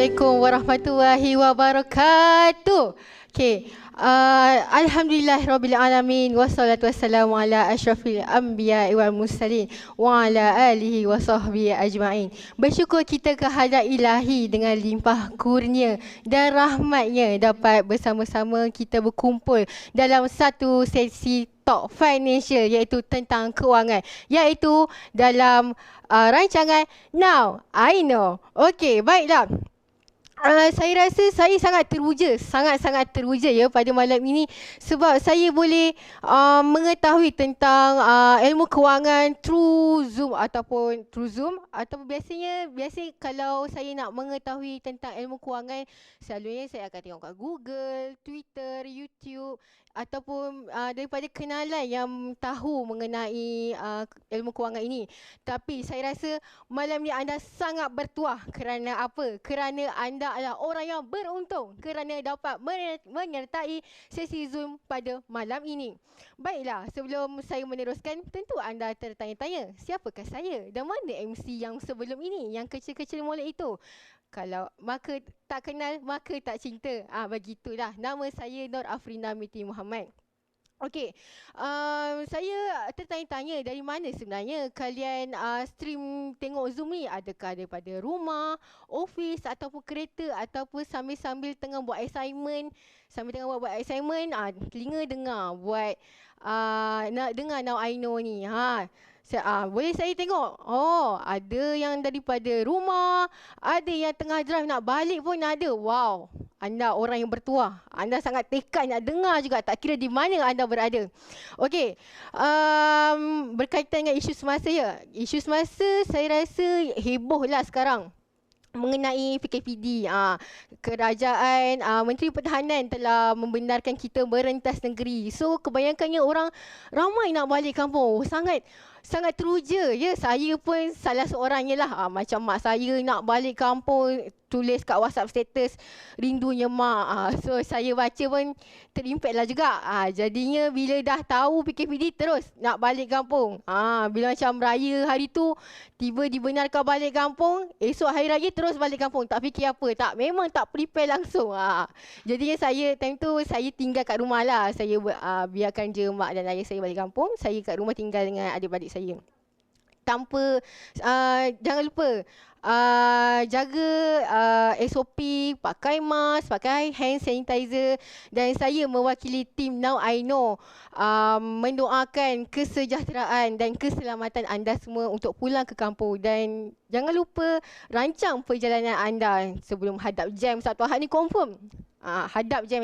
Assalamualaikum warahmatullahi wabarakatuh. Okay. Alhamdulillah Rabbil Alamin. Wassalatu wassalamu ala ashrafil anbiya wal mursalin wa ala alihi wa sahbihi ajma'in. Bersyukur kita kehadrat ilahi dengan limpah kurnia dan rahmatnya dapat bersama-sama kita berkumpul dalam satu sesi talk financial, iaitu tentang kewangan, iaitu dalam rancangan Now I Know. Okey, baiklah. Saya rasa saya sangat-sangat teruja ya pada malam ini, sebab saya boleh mengetahui tentang ilmu kewangan through Zoom ataupun biasanya kalau saya nak mengetahui tentang ilmu kewangan, selalunya saya akan tengok kat Google, Twitter, YouTube, ataupun daripada kenalan yang tahu mengenai ilmu kewangan ini. Tapi saya rasa malam ni anda sangat bertuah. Kerana apa? Kerana anda adalah orang yang beruntung kerana dapat menyertai sesi Zoom pada malam ini. Baiklah, sebelum saya meneruskan, tentu anda tertanya-tanya, siapakah saya dan mana MC yang sebelum ini, yang kecil-kecil molek itu? Kalau maka tak kenal, maka tak cinta. Begitulah. Nama saya Nur Afrina Miti Muhammad. Okey, saya tertanya-tanya, dari mana sebenarnya kalian stream tengok Zoom ni? Adakah daripada rumah, office ataupun kereta, ataupun sambil-sambil tengah buat assignment? Telinga dengar buat nak dengar Now I Know ni. Boleh saya tengok? Oh, ada yang daripada rumah, ada yang tengah drive nak balik pun ada. Wow, anda orang yang bertuah. Anda sangat tekad nak dengar juga, tak kira di mana anda berada. Okey, berkaitan dengan isu semasa ya. Isu semasa saya rasa heboh lah sekarang mengenai PKPD. Kerajaan, Menteri Pertahanan telah membenarkan kita merentas negeri. So kebanyakannya orang ramai nak balik kampung. Sangat teruja ya. Saya pun salah seorangnya lah. Macam mak saya nak balik kampung, tulis kat WhatsApp status rindunya mak. So saya baca pun terimpact lah juga. Jadinya bila dah tahu PKPD terus nak balik kampung. Bila macam raya hari tu tiba dibenarkan balik kampung, esok hari raya terus balik kampung. Tak fikir apa, memang tak prepare langsung. Jadinya saya time tu saya tinggal kat rumah lah. Saya biarkan je mak dan ayah saya balik kampung. Saya kat rumah tinggal dengan adik-adik saya. Tanpa jangan lupa jaga SOP, pakai mask, pakai hand sanitizer. Dan saya mewakili tim Now I Know mendoakan kesejahteraan dan keselamatan anda semua untuk pulang ke kampung. Dan jangan lupa rancang perjalanan anda sebelum hadap jam satu hari ni confirm. Hadap jam,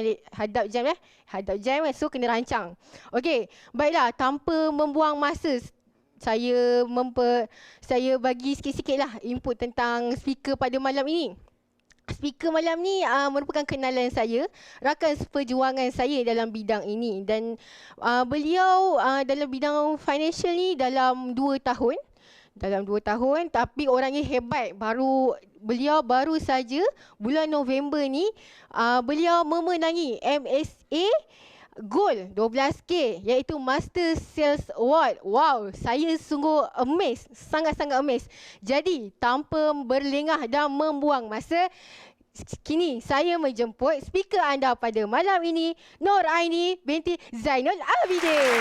so kena rancang. Okey, baiklah, tanpa membuang masa, saya bagi sikit-sikit lah input tentang speaker pada malam ini. Speaker malam ni merupakan kenalan saya, rakan seperjuangan saya dalam bidang ini. Dan beliau dalam bidang financial ni dalam 2 tahun. Tapi orangnya hebat. Beliau baru saja bulan November ni beliau memenangi MSA Gold 12K, iaitu Master Sales Award. Wow, saya sungguh amazed, sangat-sangat amazed. Jadi, tanpa berlengah dan membuang masa, kini saya menjemput speaker anda pada malam ini, Nur Aini binti Zainul Abidin.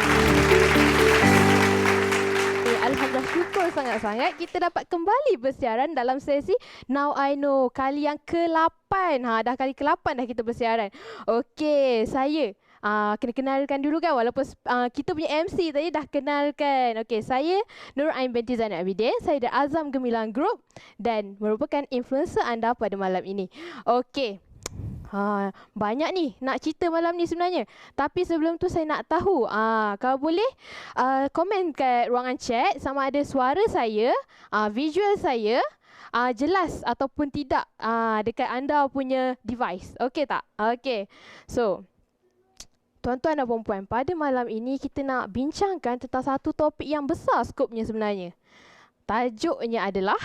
Alhamdulillah, syukur sangat-sangat kita dapat kembali bersiaran dalam sesi Now I Know kali yang ke-8. Dah kali ke-8 dah kita bersiaran. Okey, saya kena kenalkan dulu kan, walaupun kita punya MC tadi dah kenalkan. Okey, saya Nur Ain binti Zainal Abidin, saya dari Azam Gemilang Group dan merupakan influencer anda pada malam ini. Okey. Banyak ni nak cerita malam ni sebenarnya. Tapi sebelum tu saya nak tahu, kalau boleh komen kat ruangan chat sama ada suara saya, visual saya jelas ataupun tidak dekat anda punya device. Okey tak? Okey. So, tuan-tuan dan puan-puan, pada malam ini kita nak bincangkan tentang satu topik yang besar skopnya sebenarnya. Tajuknya adalah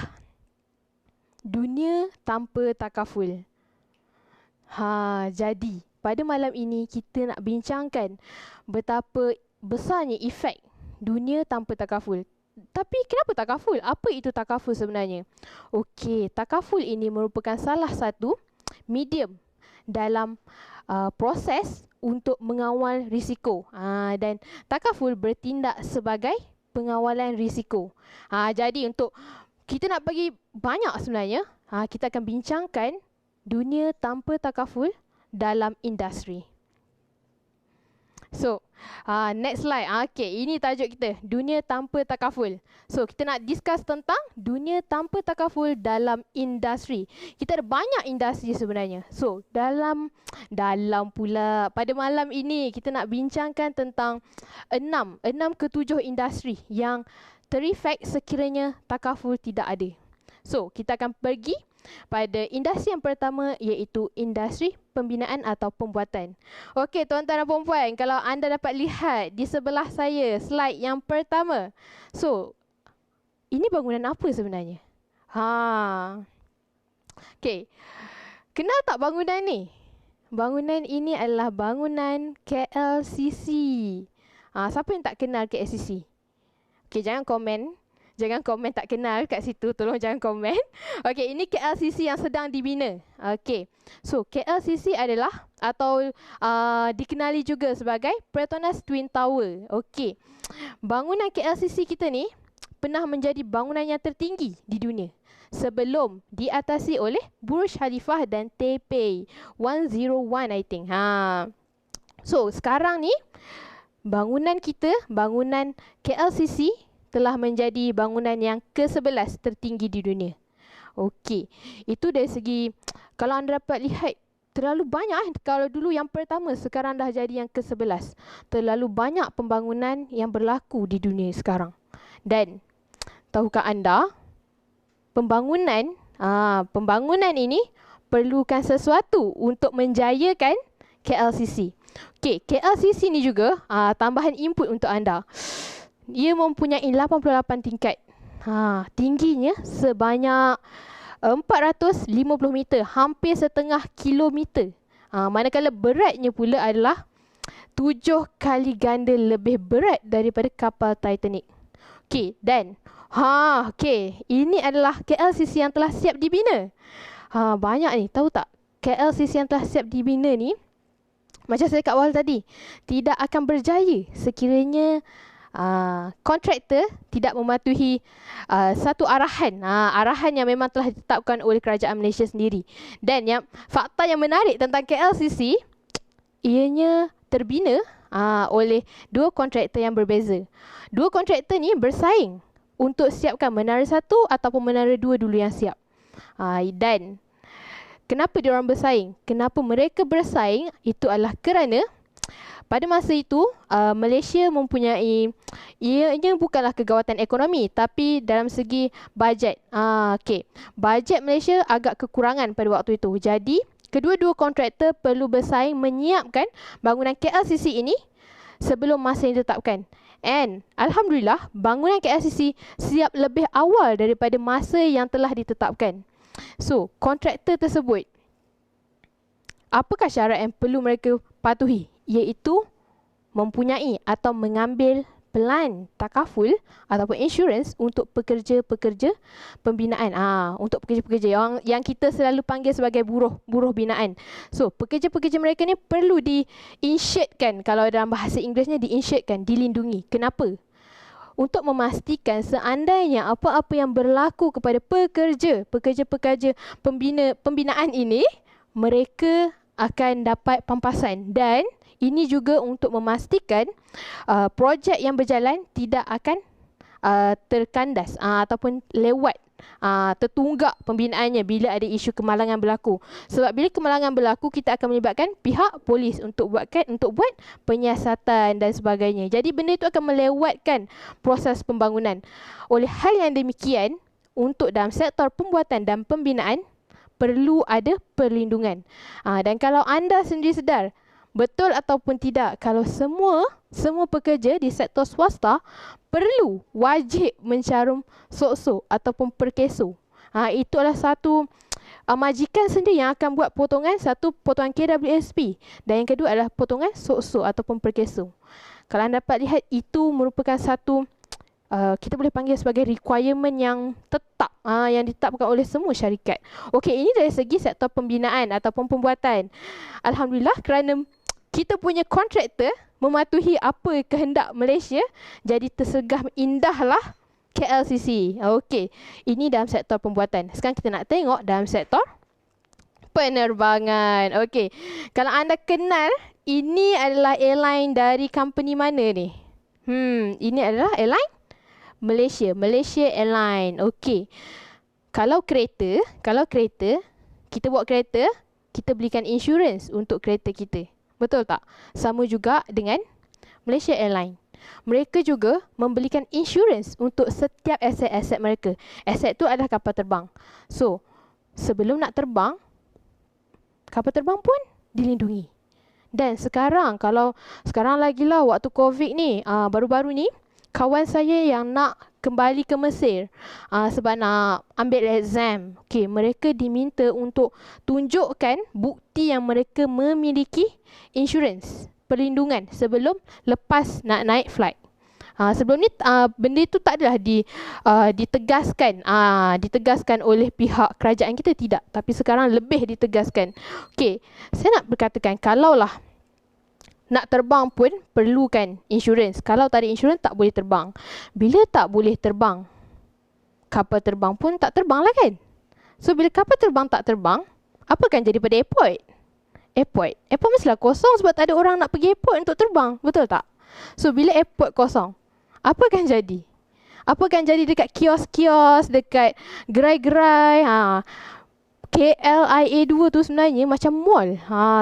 dunia tanpa takaful. Jadi pada malam ini kita nak bincangkan betapa besarnya efek dunia tanpa takaful. Tapi kenapa takaful? Apa itu takaful sebenarnya? Okey, takaful ini merupakan salah satu medium dalam proses untuk mengawal risiko. Dan takaful bertindak sebagai pengawalan risiko. Jadi untuk kita nak bagi banyak sebenarnya, kita akan bincangkan dunia tanpa takaful dalam industri. So, next slide. Okay, ini tajuk kita, dunia tanpa takaful. So, kita nak discuss tentang dunia tanpa takaful dalam industri. Kita ada banyak industri sebenarnya. So, dalam pula pada malam ini kita nak bincangkan tentang 6 ke 7 industri yang terefek sekiranya takaful tidak ada. So, kita akan pergi pada industri yang pertama, iaitu industri pembinaan atau pembuatan. Okey, tuan-tuan dan puan-puan, kalau anda dapat lihat di sebelah saya slide yang pertama. So, ini bangunan apa sebenarnya? Okey. Kenal tak bangunan ni? Bangunan ini adalah bangunan KLCC. Siapa yang tak kenal KLCC? Okey, jangan komen. Jangan komen tak kenal kat situ. Tolong jangan komen. Okey, ini KLCC yang sedang dibina. Okey. So, KLCC adalah atau dikenali juga sebagai Petronas Twin Tower. Okey. Bangunan KLCC kita ni pernah menjadi bangunan yang tertinggi di dunia sebelum diatasi oleh Burj Khalifah dan Taipei 101, I think. So, sekarang ni bangunan kita, bangunan KLCC telah menjadi bangunan yang ke-11 tertinggi di dunia. Okey, itu dari segi, kalau anda dapat lihat, terlalu banyak. Kalau dulu yang pertama, sekarang dah jadi yang ke-11. Terlalu banyak pembangunan yang berlaku di dunia sekarang. Dan, tahukah anda, pembangunan ini perlukan sesuatu untuk menjayakan KLCC. Okey, KLCC ni juga tambahan input untuk anda. Ia mempunyai 88 tingkat. Tingginya sebanyak 450 meter, hampir setengah kilometer. Manakala beratnya pula adalah 7 kali ganda lebih berat daripada kapal Titanic. Okey, dan ini adalah KLCC yang telah siap dibina. Banyak ni, tahu tak? KLCC yang telah siap dibina ni, macam saya kat awal tadi, tidak akan berjaya sekiranya kontraktor tidak mematuhi satu arahan yang memang telah ditetapkan oleh kerajaan Malaysia sendiri. Dan fakta yang menarik tentang KLCC, ianya terbina oleh dua kontraktor yang berbeza. Dua kontraktor ni bersaing untuk siapkan menara 1 ataupun menara 2 dulu yang siap. Dan kenapa diorang bersaing? Kenapa mereka bersaing? Itu adalah kerana pada masa itu, Malaysia mempunyai, ianya bukanlah kegawatan ekonomi, tapi dalam segi bajet. Bajet Malaysia agak kekurangan pada waktu itu. Jadi, kedua-dua kontraktor perlu bersaing menyiapkan bangunan KLCC ini sebelum masa yang ditetapkan. And alhamdulillah, bangunan KLCC siap lebih awal daripada masa yang telah ditetapkan. So, kontraktor tersebut, apakah syarat yang perlu mereka patuhi? Iaitu mempunyai atau mengambil pelan takaful ataupun insurans untuk pekerja-pekerja pembinaan. Untuk pekerja-pekerja yang kita selalu panggil sebagai buruh binaan. So, pekerja-pekerja mereka ni perlu di-insuredkan. Kalau dalam bahasa Inggerisnya di-insuredkan, dilindungi. Kenapa? Untuk memastikan seandainya apa-apa yang berlaku kepada pekerja-pekerja pembinaan ini, mereka akan dapat pampasan. Dan ini juga untuk memastikan projek yang berjalan tidak akan terkandas ataupun lewat, tertunggak pembinaannya bila ada isu kemalangan berlaku. Sebab bila kemalangan berlaku, kita akan melibatkan pihak polis untuk buat penyiasatan dan sebagainya. Jadi benda itu akan melewatkan proses pembangunan. Oleh hal yang demikian, untuk dalam sektor pembuatan dan pembinaan perlu ada perlindungan. Dan kalau anda sendiri sedar, betul ataupun tidak, kalau semua pekerja di sektor swasta perlu wajib mencarum sok-sok ataupun perkeso. Itu adalah satu majikan sendiri yang akan buat potongan, satu potongan KWSP dan yang kedua adalah potongan sok-sok ataupun perkeso. Kalau anda dapat lihat, itu merupakan satu kita boleh panggil sebagai requirement yang tetap, yang ditetapkan oleh semua syarikat. Okey, ini dari segi sektor pembinaan ataupun pembuatan. Alhamdulillah kerana kita punya kontraktor mematuhi apa kehendak Malaysia, jadi tersegah indahlah KLCC. Okey, ini dalam sektor pembuatan. Sekarang kita nak tengok dalam sektor penerbangan. Okey, kalau anda kenal, ini adalah airline dari company mana ni? Ini adalah airline Malaysia, Malaysia Airline. Okey, kalau kereta, kita buat kereta, kita belikan insurans untuk kereta kita. Betul tak? Sama juga dengan Malaysia Airline. Mereka juga membelikan insurans untuk setiap aset-aset mereka. Aset tu adalah kapal terbang. So, sebelum nak terbang, kapal terbang pun dilindungi. Dan sekarang, sekarang lagi lah waktu COVID ni, baru-baru ni, kawan saya yang nak kembali ke Mesir sebab nak ambil exam. Okay, mereka diminta untuk tunjukkan bukti yang mereka memiliki insurans, perlindungan sebelum lepas nak naik flight. Sebelum ni benda itu tak adalah ditegaskan oleh pihak kerajaan kita, tidak. Tapi sekarang lebih ditegaskan. Okey, saya nak berkatakan kalaulah nak terbang pun perlukan insurans. Kalau tak ada insurans tak boleh terbang. Bila tak boleh terbang, kapal terbang pun tak terbang lah kan. So bila kapal terbang tak terbang, apa akan jadi pada airport? Airport mestilah kosong sebab tak ada orang nak pergi airport untuk terbang. Betul tak? So bila airport kosong, apa akan jadi? Apa akan jadi dekat kios-kios, dekat gerai-gerai? KLIA 2 tu sebenarnya macam mall.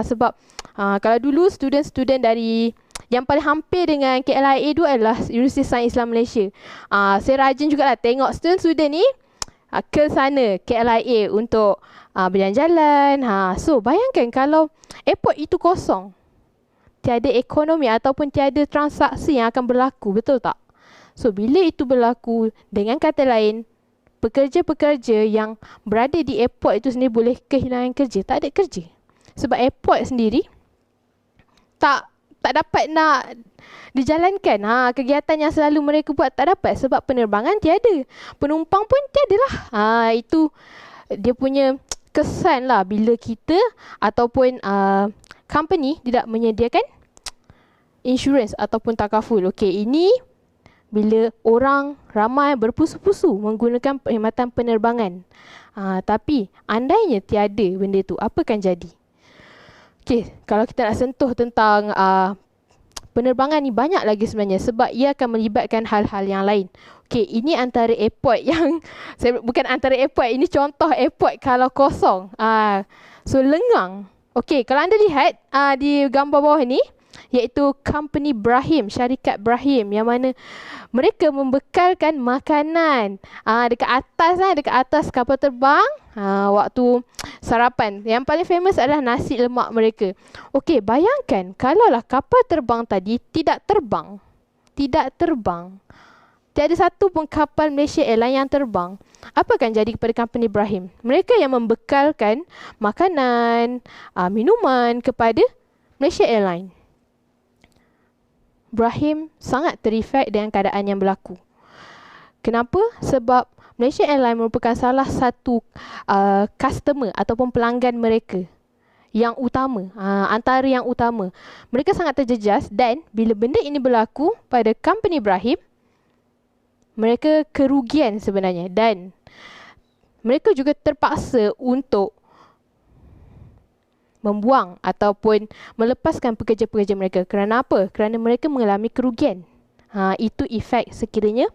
Sebab kalau dulu student-student dari yang paling hampir dengan KLIA 2 adalah Universiti Sains Islam Malaysia. Saya rajin jugalah tengok student-student ni ke sana KLIA untuk berjalan-jalan. So bayangkan kalau airport itu kosong, tiada ekonomi ataupun tiada transaksi yang akan berlaku, betul tak? So bila itu berlaku, dengan kata lain, pekerja-pekerja yang berada di airport itu sendiri boleh kehilangan kerja, tak ada kerja. Sebab airport sendiri tak dapat nak dijalankan. Kegiatan yang selalu mereka buat tak dapat sebab penerbangan tiada. Penumpang pun tiada lah. Itu dia punya kesan lah bila kita ataupun company tidak menyediakan insurans ataupun takaful. Okey, ini bila orang ramai berpusu-pusu menggunakan perkhidmatan penerbangan. Tapi andainya tiada benda tu, apa akan jadi? Okey, kalau kita nak sentuh tentang penerbangan ni banyak lagi sebenarnya sebab ia akan melibatkan hal-hal yang lain. Okey, ini antara airport yang bukan antara airport, ini contoh airport kalau kosong. So lengang. Okey, kalau anda lihat di gambar bawah ni, iaitu company Brahim, syarikat Brahim, yang mana mereka membekalkan makanan dekat atas kapal terbang waktu sarapan. Yang paling famous adalah nasi lemak mereka. Okey, bayangkan kalaulah kapal terbang tadi tidak terbang. Tiada satu pun kapal Malaysia Airlines yang terbang. Apa akan jadi kepada company Brahim? Mereka yang membekalkan makanan, minuman kepada Malaysia Airlines. Brahim sangat terefek dengan keadaan yang berlaku. Kenapa? Sebab Malaysia Airlines merupakan salah satu customer ataupun pelanggan mereka yang utama, antara yang utama. Mereka sangat terjejas dan bila benda ini berlaku pada company Brahim, mereka kerugian sebenarnya dan mereka juga terpaksa untuk membuang ataupun melepaskan pekerja-pekerja mereka. Kerana apa? Kerana mereka mengalami kerugian. Itu efek sekiranya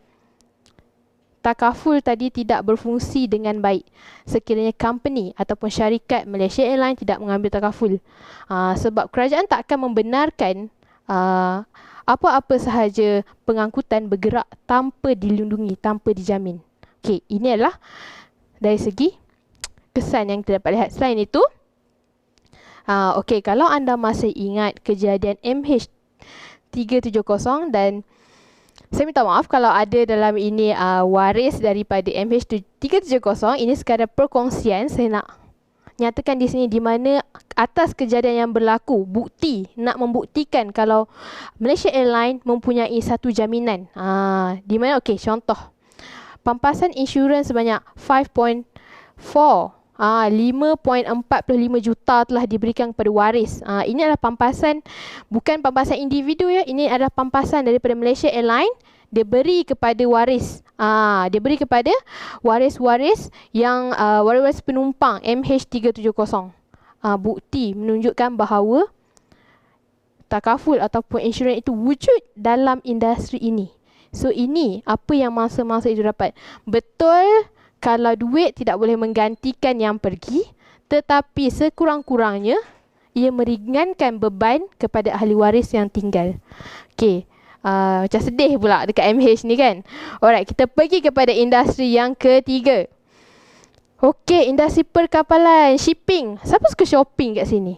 takaful tadi tidak berfungsi dengan baik. Sekiranya company ataupun syarikat Malaysia Airlines tidak mengambil takaful. Sebab kerajaan tak akan membenarkan apa-apa sahaja pengangkutan bergerak tanpa dilindungi, tanpa dijamin. Okey, ini adalah dari segi kesan yang kita dapat lihat. Selain itu, okey, kalau anda masih ingat kejadian MH370 dan saya minta maaf kalau ada dalam ini waris daripada MH370, ini sekadar perkongsian. Saya nak nyatakan di sini di mana atas kejadian yang berlaku, bukti, nak membuktikan kalau Malaysia Airlines mempunyai satu jaminan. Di mana, okey, contoh. Pampasan insurans sebanyak 5.45 juta telah diberikan kepada waris. Ini adalah pampasan, bukan pampasan individu ya. Ini adalah pampasan daripada Malaysia Airlines. Dia beri kepada waris. Dia beri kepada waris-waris yang waris penumpang MH370. Bukti menunjukkan bahawa takaful ataupun insurans itu wujud dalam industri ini. So ini apa yang mangsa-mangsa itu dapat. Betul kalau duit tidak boleh menggantikan yang pergi, tetapi sekurang-kurangnya ia meringankan beban kepada ahli waris yang tinggal. Okey. Macam sedih pula dekat MH ni kan. Alright, kita pergi kepada industri yang ketiga. Okey, industri perkapalan, shipping. Siapa suka shopping kat sini?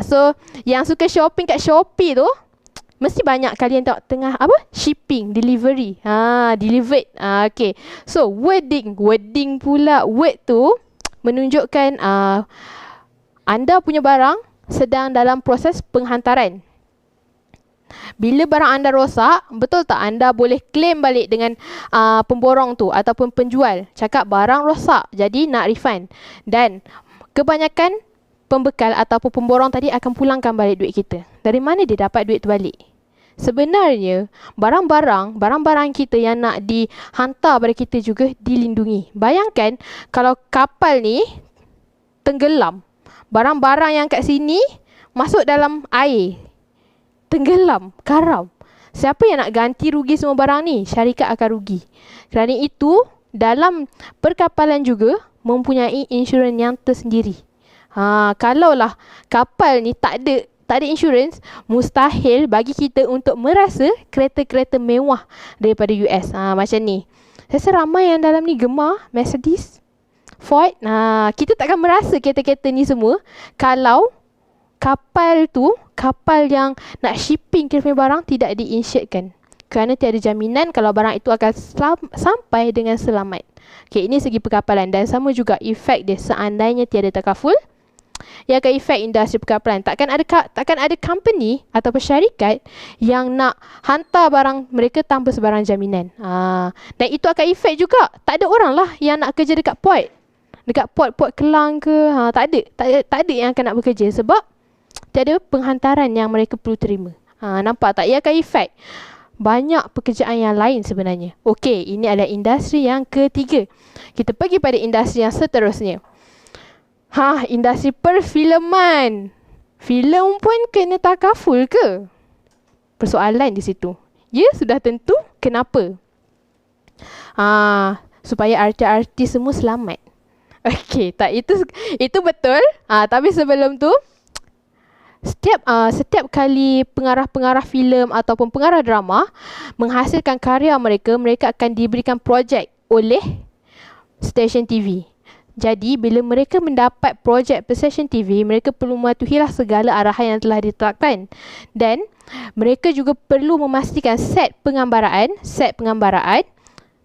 So yang suka shopping kat Shopee tu, mesti banyak kalian tengah apa? Shipping, delivery. Delivered. Okey. So wording pula. Word tu menunjukkan anda punya barang sedang dalam proses penghantaran. Bila barang anda rosak, betul tak anda boleh claim balik dengan pemborong tu ataupun penjual. Cakap barang rosak, jadi nak refund. Dan kebanyakan pembekal ataupun pemborong tadi akan pulangkan balik duit kita. Dari mana dia dapat duit tu balik? Sebenarnya, barang-barang kita yang nak dihantar pada kita juga dilindungi. Bayangkan kalau kapal ni tenggelam, barang-barang yang kat sini masuk dalam air, tenggelam, karam. Siapa yang nak ganti rugi semua barang ni? Syarikat akan rugi. Kerana itu, dalam perkapalan juga mempunyai insurans yang tersendiri. Kalaulah kapal ni tak ada insurans, mustahil bagi kita untuk merasa kereta-kereta mewah daripada US. Macam ni. Saya rasa ramai yang dalam ni gemar Mercedes, Ford. Kita takkan merasa kereta-kereta ni semua kalau kapal tu, kapal yang nak shipping kita punya barang tidak diinsuredkan. Kerana tiada jaminan kalau barang itu akan sampai dengan selamat. Okey, ini segi perkapalan. Dan sama juga efek dia seandainya tiada takaful, ia akan efek industri perkapalan. Takkan ada company atau syarikat yang nak hantar barang mereka tanpa sebarang jaminan. Dan itu akan efek juga. Tak ada orang lah yang nak kerja dekat port. Dekat port Kelang ke. Tak ada yang akan nak bekerja sebab tiada penghantaran yang mereka perlu terima. Nampak tak? Ia akan efek banyak pekerjaan yang lain sebenarnya. Okey, ini adalah industri yang ketiga. Kita pergi pada industri yang seterusnya. Industri perfilman. Filem pun kena takaful ke? Persoalan di situ. Ya, sudah tentu. Kenapa? Supaya artis-artis semua selamat. Okey, tak, itu betul. Tapi sebelum tu, setiap kali pengarah-pengarah filem ataupun pengarah drama menghasilkan karya mereka akan diberikan projek oleh stesen TV. Jadi bila mereka mendapat projek stesen TV, mereka perlu mematuhilah segala arahan yang telah ditetapkan. Dan mereka juga perlu memastikan set penggambaraan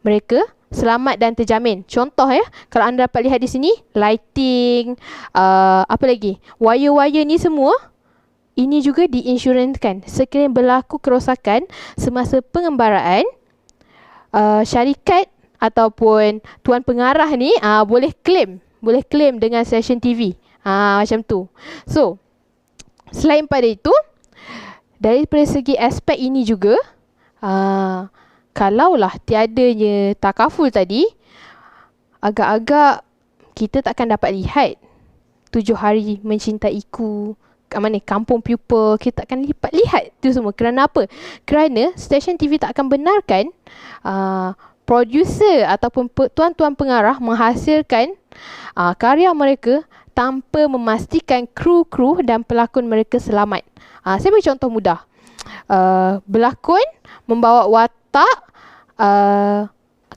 mereka selamat dan terjamin. Contoh ya, kalau anda dapat lihat di sini, lighting, apa lagi, wire-wire ni semua, ini juga diinsuransikan. Sekiranya berlaku kerosakan semasa penggambaraan, syarikat ataupun tuan pengarah ni boleh claim dengan stesen TV. Macam tu. So, selain pada itu, dari segi aspek ini juga, kalaulah tiadanya takaful tadi, agak-agak kita takkan dapat lihat 7 hari mencintaiku, kat mana Kampung Pupa, kita takkan lihat tu semua. Kerana apa? Kerana stesen TV tak akan benarkan producer ataupun tuan-tuan pengarah menghasilkan karya mereka tanpa memastikan kru-kru dan pelakon mereka selamat. Saya beri contoh mudah. Berlakon membawa watak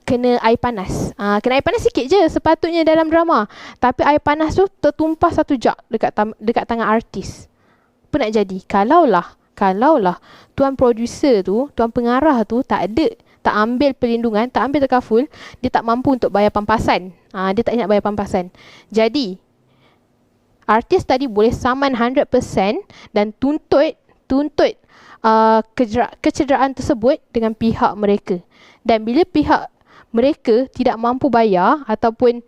kena air panas. Kena air panas sikit je sepatutnya dalam drama. Tapi air panas tu tertumpah satu jug dekat tangan artis. Apa nak jadi? Kalaulah tuan producer tu, tuan pengarah tu tak ambil perlindungan, tak ambil takaful, dia tak mampu untuk bayar pampasan. Dia tak nak bayar pampasan. Jadi, artis tadi boleh saman 100% dan tuntut kecederaan tersebut dengan pihak mereka. Dan bila pihak mereka tidak mampu bayar ataupun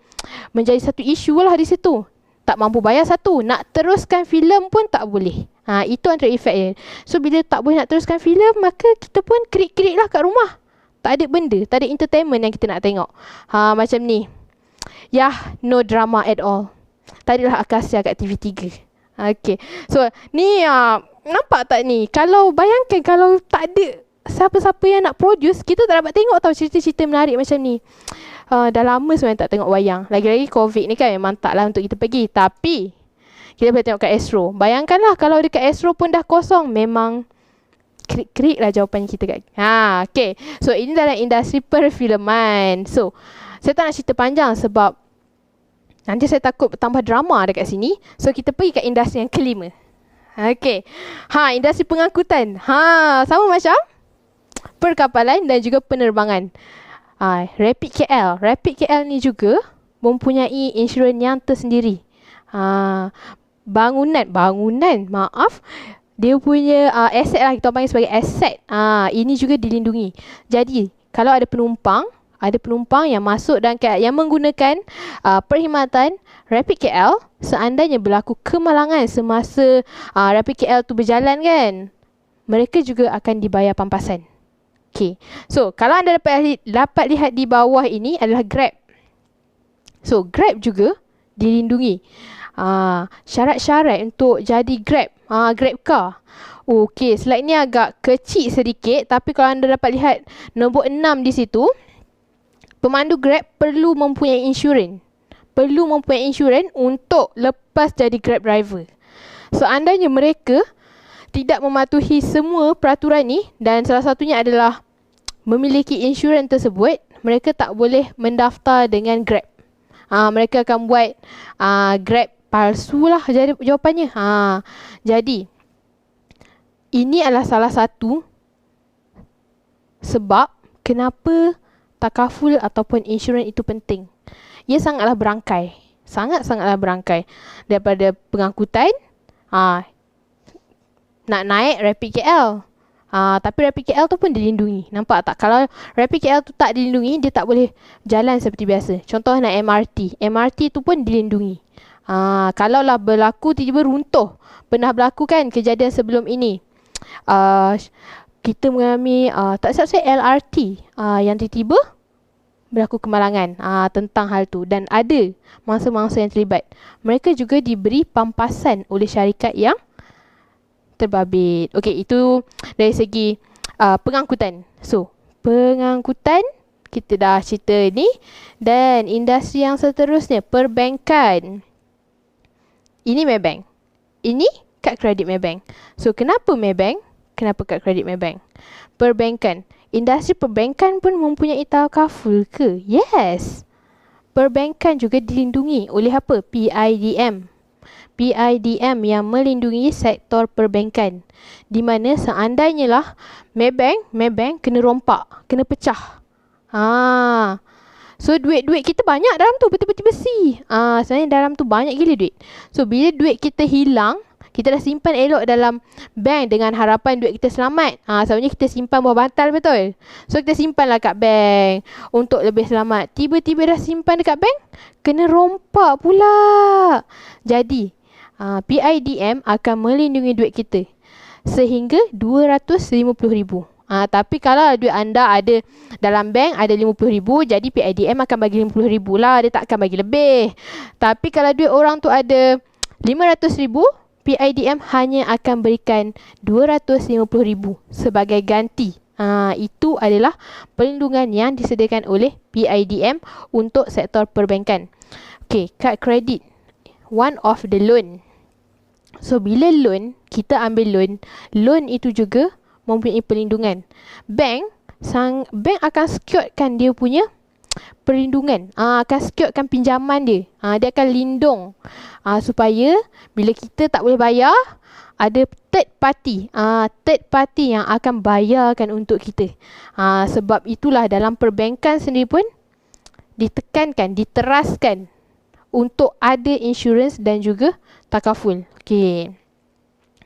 menjadi satu isu lah di situ, tak mampu bayar satu, nak teruskan filem pun tak boleh. Itu antara efek dia. So bila tak boleh nak teruskan filem, maka kita pun kerik-kerik lah kat rumah. Tak ada benda, tak ada entertainment yang kita nak tengok. Macam ni. No drama at all. Tadilah Akasia kat TV3. Okay. So ni nampak tak ni? Kalau bayangkan kalau tak ada siapa-siapa yang nak produce, kita tak dapat tengok tau cerita-cerita menarik macam ni. Dah lama sebenarnya tak tengok wayang. Lagi-lagi COVID ni kan memang taklah untuk kita pergi. Tapi kita boleh tengok kat Astro. Bayangkanlah kalau dekat Astro pun dah kosong, memang krik-krik lah jawapan kita kat. Okay. So ini dalam industri perfilman. So saya tak nak cerita panjang sebab nanti saya takut bertambah drama dekat sini. So kita pergi kat industri yang kelima. Okay. Industri pengangkutan. Sama macam perkapalan dan juga penerbangan. Rapid KL. Rapid KL ni juga mempunyai insurans yang tersendiri. Bangunan, maaf. Dia punya aset lah, kita panggil sebagai aset. Ini juga dilindungi. Jadi, kalau ada penumpang yang masuk dan yang menggunakan perkhidmatan Rapid KL, seandainya berlaku kemalangan semasa Rapid KL tu berjalan kan, mereka juga akan dibayar pampasan. Okay. So, kalau anda dapat lihat di bawah ini adalah Grab. So, Grab juga dilindungi. Syarat-syarat untuk jadi Grab. Grab car. Okay, slide ni agak kecil sedikit. Tapi kalau anda dapat lihat nombor 6 di situ, pemandu Grab perlu mempunyai insurans. Untuk lepas jadi Grab driver. So, andainya mereka tidak mematuhi semua peraturan ni, dan salah satunya adalah memiliki insurans tersebut, mereka tak boleh mendaftar dengan Grab. Mereka akan buat Grab palsu lah jawapannya. Jadi ini adalah salah satu sebab kenapa takaful ataupun insurans itu penting. Ia sangatlah berangkai. Sangat-sangatlah berangkai. Daripada pengangkutan, nak naik Rapid KL. Tapi Rapid KL tu pun dilindungi. Nampak tak? Kalau Rapid KL tu tak dilindungi, dia tak boleh jalan seperti biasa. Contoh nak MRT. MRT tu pun dilindungi. Kalau lah berlaku tiba-tiba runtuh. Pernah berlaku kan kejadian sebelum ini. Kita mengalami tak silap saya LRT yang tiba-tiba berlaku kemalangan tentang hal tu. Dan ada mangsa-mangsa yang terlibat. Mereka juga diberi pampasan oleh syarikat yang terbabit. Okey, itu dari segi pengangkutan. So, pengangkutan kita dah cerita ni. Dan industri yang seterusnya, perbankan. Ini Maybank. Ini kad kredit Maybank. So, kenapa Maybank? Kenapa kad kredit Maybank? Perbankan. Industri perbankan pun mempunyai takaful ke? Yes. Perbankan juga dilindungi oleh apa? PIDM. PIDM yang melindungi sektor perbankan. Di mana seandainya lah Maybank kena rompak, kena pecah. So duit-duit kita banyak dalam tu, betul-betul besi. Sebenarnya dalam tu banyak gila duit. So bila duit kita hilang, kita dah simpan elok dalam bank dengan harapan duit kita selamat. Sebenarnya kita simpan bawah bantal, betul? So kita simpanlah kat bank untuk lebih selamat. Tiba-tiba dah simpan dekat bank, kena rompak pula. Jadi PIDM akan melindungi duit kita sehingga RM250,000. Tapi kalau duit anda ada dalam bank ada RM50,000, jadi PIDM akan bagi RM50,000 lah. Dia tak akan bagi lebih. Tapi kalau duit orang tu ada RM500,000, PIDM hanya akan berikan RM250,000 sebagai ganti. Itu adalah perlindungan yang disediakan oleh PIDM untuk sektor perbankan. Okay, kad kredit. One of the loan. So, bila loan, kita ambil loan itu juga mempunyai perlindungan. Bank akan securekan dia punya perlindungan. Akan securekan pinjaman dia. Dia akan lindung. Supaya bila kita tak boleh bayar, ada third party. Third party yang akan bayarkan untuk kita. Sebab itulah dalam perbankan sendiri pun ditekankan, diteraskan untuk ada insurans dan juga takaful. Okey.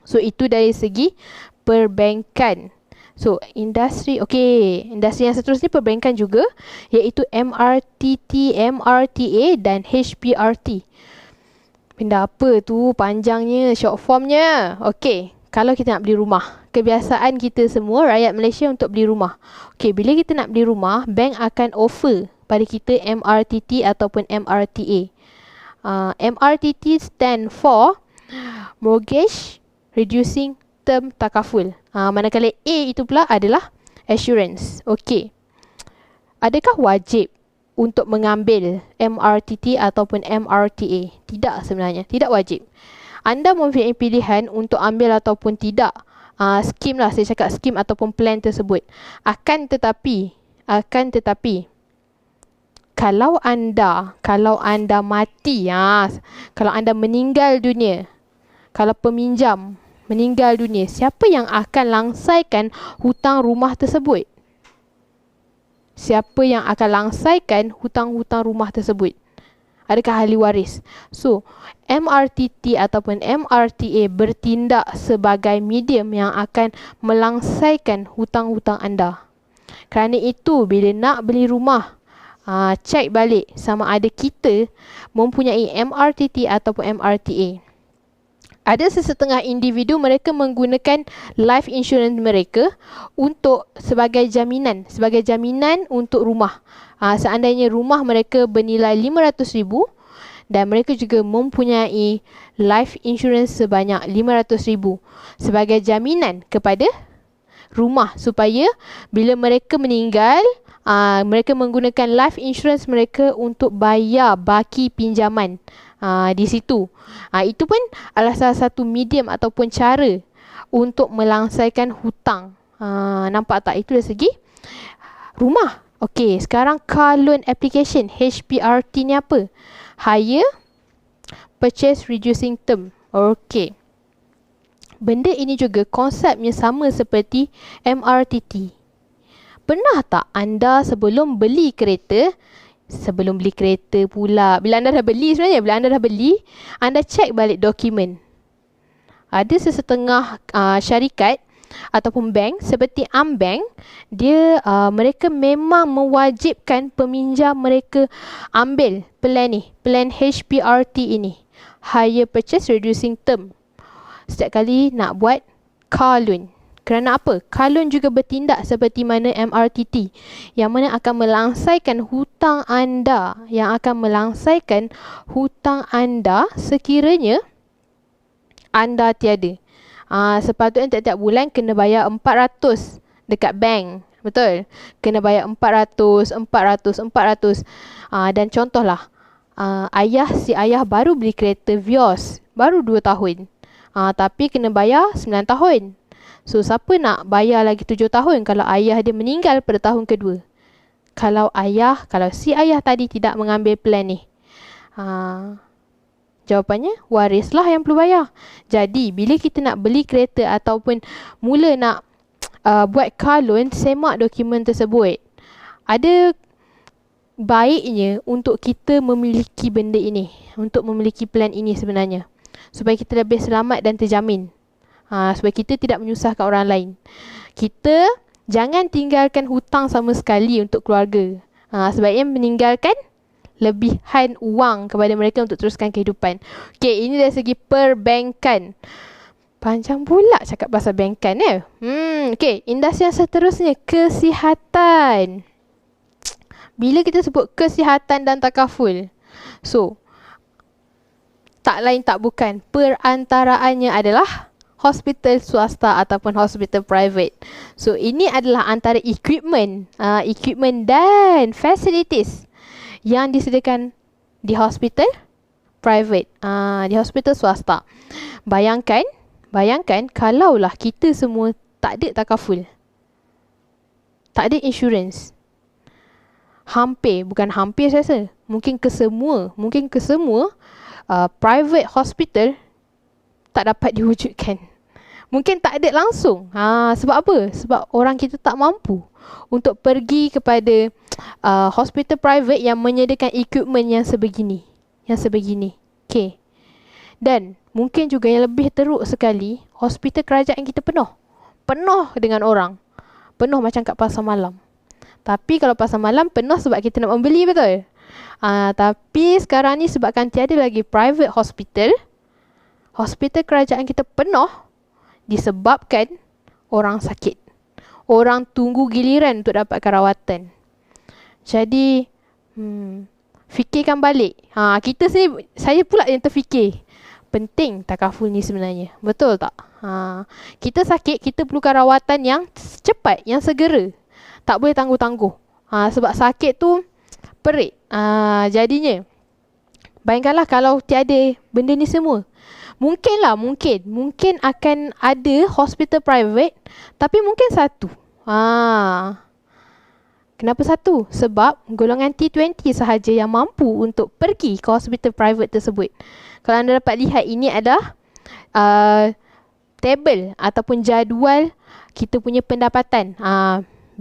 So itu dari segi perbankan. So industri, okey, industri yang seterusnya perbankan juga, iaitu MRTT, MRTA dan HPRT. Benda apa tu panjangnya, short formnya? Okey, kalau kita nak beli rumah, kebiasaan kita semua rakyat Malaysia untuk beli rumah. Okey, bila kita nak beli rumah, bank akan offer pada kita MRTT ataupun MRTA. MRTT stand for Mortgage Reducing Term Takaful. Manakala A itu pula adalah assurance. Okey. Adakah wajib untuk mengambil MRTT ataupun MRTA? Tidak sebenarnya, tidak wajib. Anda mempunyai pilihan untuk ambil ataupun tidak skim lah, saya cakap skim ataupun plan tersebut. Akan tetapi kalau anda mati, kalau anda meninggal dunia, kalau peminjam meninggal dunia, siapa yang akan langsaikan hutang rumah tersebut? Siapa yang akan langsaikan hutang-hutang rumah tersebut? Adakah ahli waris? So, MRTT ataupun MRTA bertindak sebagai medium yang akan melangsaikan hutang-hutang anda. Kerana itu, bila nak beli rumah, cek balik sama ada kita mempunyai MRTT ataupun MRTA. Ada sesetengah individu mereka menggunakan life insurance mereka untuk sebagai jaminan untuk rumah. Seandainya rumah mereka bernilai 500,000 dan mereka juga mempunyai life insurance sebanyak 500,000 sebagai jaminan kepada rumah, supaya bila mereka meninggal, mereka menggunakan life insurance mereka untuk bayar baki pinjaman di situ. Itu pun adalah salah satu medium ataupun cara untuk melangsaikan hutang. Nampak tak? Itu dari segi rumah. Okey, sekarang car loan application, HPRT ni apa? Hire Purchase Reducing Term. Okey. Benda ini juga konsepnya sama seperti MRTT. Pernah tak anda sebelum beli kereta pula, bila anda dah beli, anda cek balik dokumen. Ada sesetengah syarikat ataupun bank seperti AmBank, mereka memang mewajibkan peminjam mereka ambil plan HPRT ini, Hire Purchase Reducing Term, setiap kali nak buat car loan. Kerana apa? Car loan juga bertindak seperti mana MRTT, yang mana akan melangsaikan hutang anda, sekiranya anda tiada. Sepatutnya tiap-tiap bulan kena bayar 400 dekat bank. Betul? Kena bayar 400. Dan contohlah, si ayah baru beli kereta Vios, baru 2 tahun. Tapi kena bayar 9 tahun. So, siapa nak bayar lagi 7 tahun kalau ayah dia meninggal pada tahun kedua? Kalau si ayah tadi tidak mengambil plan ni, jawapannya warislah yang perlu bayar. Jadi, bila kita nak beli kereta ataupun mula nak buat car loan, semak dokumen tersebut. Ada baiknya untuk kita memiliki benda ini, untuk memiliki plan ini sebenarnya, supaya kita lebih selamat dan terjamin. Supaya kita tidak menyusahkan orang lain. Kita jangan tinggalkan hutang sama sekali untuk keluarga. Sebaiknya meninggalkan lebihan wang kepada mereka untuk teruskan kehidupan. Okey, ini dari segi perbankan. Panjang pula cakap pasal bankan ya. Okey, industri yang seterusnya, kesihatan. Bila kita sebut kesihatan dan takaful, so tak lain tak bukan, perantaraannya adalah hospital swasta ataupun hospital private. So, ini adalah antara equipment dan facilities yang disediakan di hospital private, di hospital swasta. Bayangkan kalaulah kita semua tak ada takaful, tak ada insurance. Saya rasa mungkin kesemua private hospital tak dapat diwujudkan. Mungkin tak ada langsung. Sebab apa? Sebab orang kita tak mampu untuk pergi kepada hospital private yang menyediakan equipment yang sebegini. Okey. Dan mungkin juga yang lebih teruk sekali, hospital kerajaan kita penuh. Penuh dengan orang. Penuh macam kat pasar malam. Tapi kalau pasar malam penuh sebab kita nak membeli, betul? Tapi sekarang ni sebabkan tiada lagi private hospital, hospital kerajaan kita penuh disebabkan orang sakit. Orang tunggu giliran untuk dapatkan rawatan. Jadi, fikirkan balik. Saya pula yang terfikir. Penting takaful ni sebenarnya. Betul tak? Kita sakit, kita perlukan rawatan yang cepat, yang segera. Tak boleh tangguh-tangguh. Sebab sakit tu perit. Jadinya, bayangkanlah kalau tiada benda ni semua. Mungkin akan ada hospital private, tapi mungkin satu. Kenapa satu? Sebab golongan T20 sahaja yang mampu untuk pergi ke hospital private tersebut. Kalau anda dapat lihat, ini adalah table ataupun jadual kita punya pendapatan.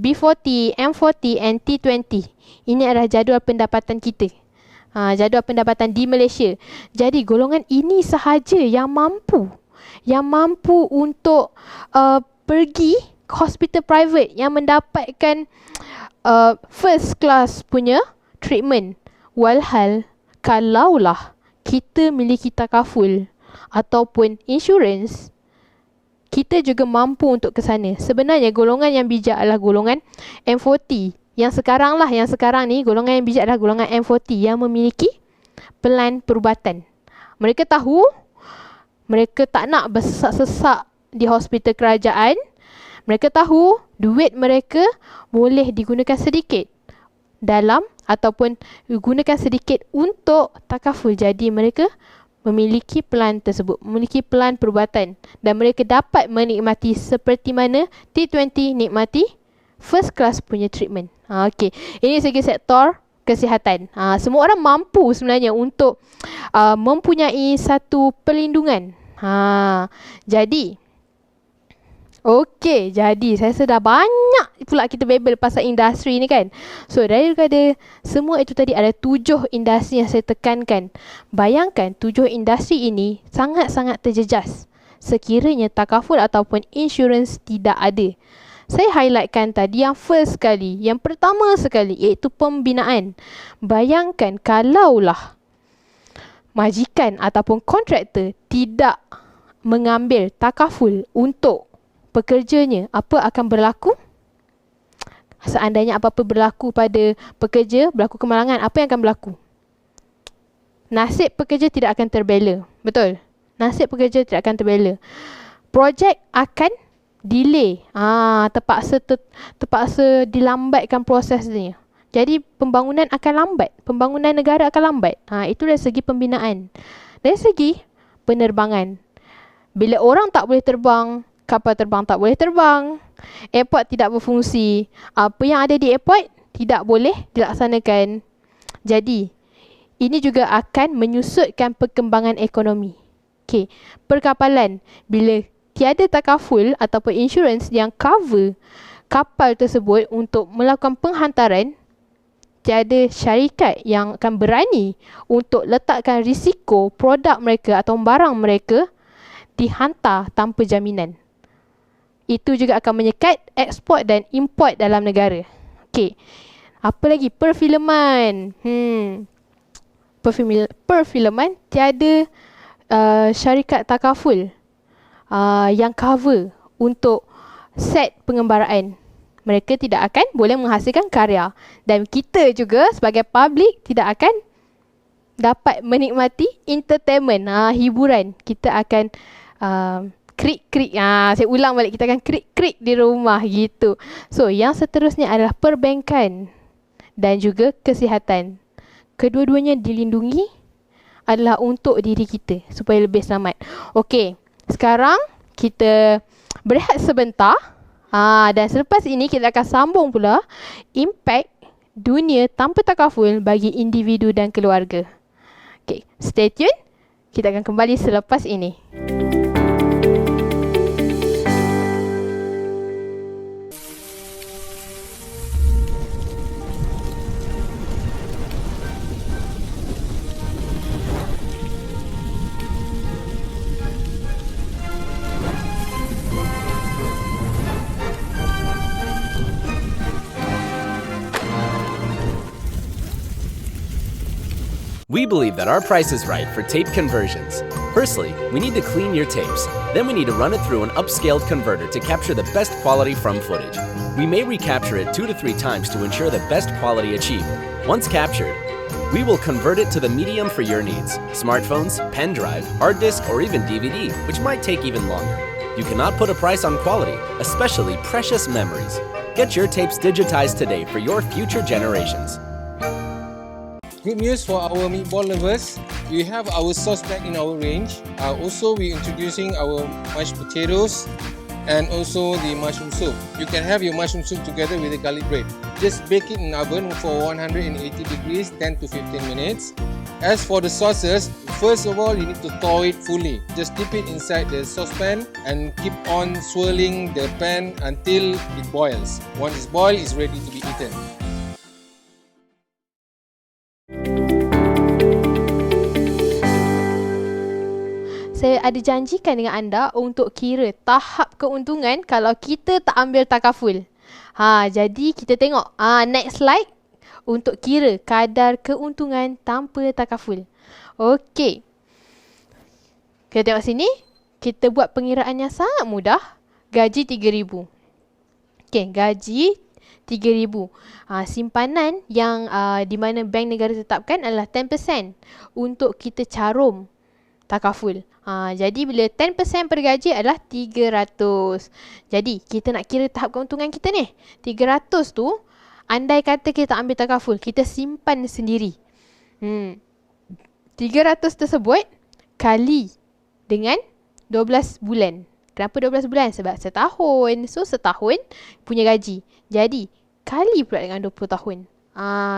B40, M40 and T20. Ini adalah jadual pendapatan kita. Jadual pendapatan di Malaysia. Jadi golongan ini sahaja yang mampu untuk pergi ke hospital private yang mendapatkan first class punya treatment. Walhal kalaulah kita miliki takaful ataupun insurans, kita juga mampu untuk ke sana. Sebenarnya golongan yang bijak adalah golongan M40. Yang sekarang ni golongan yang bijak adalah golongan M40 yang memiliki pelan perubatan. Mereka tahu mereka tak nak bersesak-sesak di hospital kerajaan. Mereka tahu duit mereka boleh digunakan sedikit dalam ataupun digunakan sedikit untuk takaful. Jadi mereka memiliki pelan tersebut, memiliki pelan perubatan, dan mereka dapat menikmati seperti mana T20 nikmati first class punya treatment. Okey, ini segi sektor kesihatan. Semua orang mampu sebenarnya untuk mempunyai satu perlindungan. Jadi saya sudah banyak pula kita bebel pasal industri ni kan. So daripada semua itu tadi ada 7 industri yang saya tekankan. Bayangkan 7 industri ini sangat-sangat terjejas sekiranya takaful ataupun insurans tidak ada. Saya highlightkan tadi yang first sekali, yang pertama sekali, iaitu pembinaan. Bayangkan kalaulah majikan ataupun kontraktor tidak mengambil takaful untuk pekerjanya, apa akan berlaku? Seandainya apa-apa berlaku pada pekerja, berlaku kemalangan, apa yang akan berlaku? Nasib pekerja tidak akan terbela. Betul? Nasib pekerja tidak akan terbela. Projek akan delay. Terpaksa dilambatkan prosesnya. Jadi pembangunan akan lambat. Pembangunan negara akan lambat. Itu dari segi pembinaan. Dari segi penerbangan. Bila orang tak boleh terbang, kapal terbang tak boleh terbang, airport tidak berfungsi, apa yang ada di airport tidak boleh dilaksanakan. Jadi, ini juga akan menyusutkan perkembangan ekonomi. Perkapalan. Bila tiada takaful ataupun insurans yang cover kapal tersebut untuk melakukan penghantaran, tiada syarikat yang akan berani untuk letakkan risiko produk mereka atau barang mereka dihantar tanpa jaminan. Itu juga akan menyekat ekspor dan import dalam negara. Apa lagi? Perfilman. Perfilman tiada syarikat takaful yang cover untuk set pengembaraan. Mereka tidak akan boleh menghasilkan karya. Dan kita juga sebagai public tidak akan dapat menikmati entertainment, hiburan. Kita akan krik-krik. Saya ulang balik, kita akan krik-krik di rumah gitu. So, yang seterusnya adalah perbankan dan juga kesihatan. Kedua-duanya dilindungi adalah untuk diri kita supaya lebih selamat. Sekarang kita berehat sebentar. Dan selepas ini kita akan sambung pula impak dunia tanpa takaful bagi individu dan keluarga. Stay tune. Kita akan kembali selepas ini. We believe that our price is right for tape conversions. Firstly, we need to clean your tapes. Then we need to run it through an upscaled converter to capture the best quality from footage. We may recapture it 2 to 3 times to ensure the best quality achieved. Once captured, we will convert it to the medium for your needs: smartphones, pen drive, hard disk, or even DVD, which might take even longer. You cannot put a price on quality, especially precious memories. Get your tapes digitized today for your future generations. Good news for our meatball lovers. We have our sauce pack in our range. Also, we're introducing our mashed potatoes and also the mushroom soup. You can have your mushroom soup together with the garlic bread. Just bake it in oven for 180 degrees, 10 to 15 minutes. As for the sauces, first of all, you need to thaw it fully. Just dip it inside the saucepan and keep on swirling the pan until it boils. Once it's boiled, it's ready to be eaten. Saya ada janjikan dengan anda untuk kira tahap keuntungan kalau kita tak ambil takaful. Jadi kita tengok next slide untuk kira kadar keuntungan tanpa takaful. Okey. Kita tengok sini. Kita buat pengiraan yang sangat mudah. Gaji 3,000. Okey, gaji 3,000. Simpanan yang di mana bank negara tetapkan adalah 10% untuk kita carum takaful. Jadi bila 10% per gaji adalah 300. Jadi kita nak kira tahap keuntungan kita ni. 300 tu, andai kata kita ambil takaful, kita simpan sendiri. 300 tersebut kali dengan 12 bulan. Kenapa 12 bulan? Sebab setahun. So setahun punya gaji. Jadi kali pula dengan 20 tahun.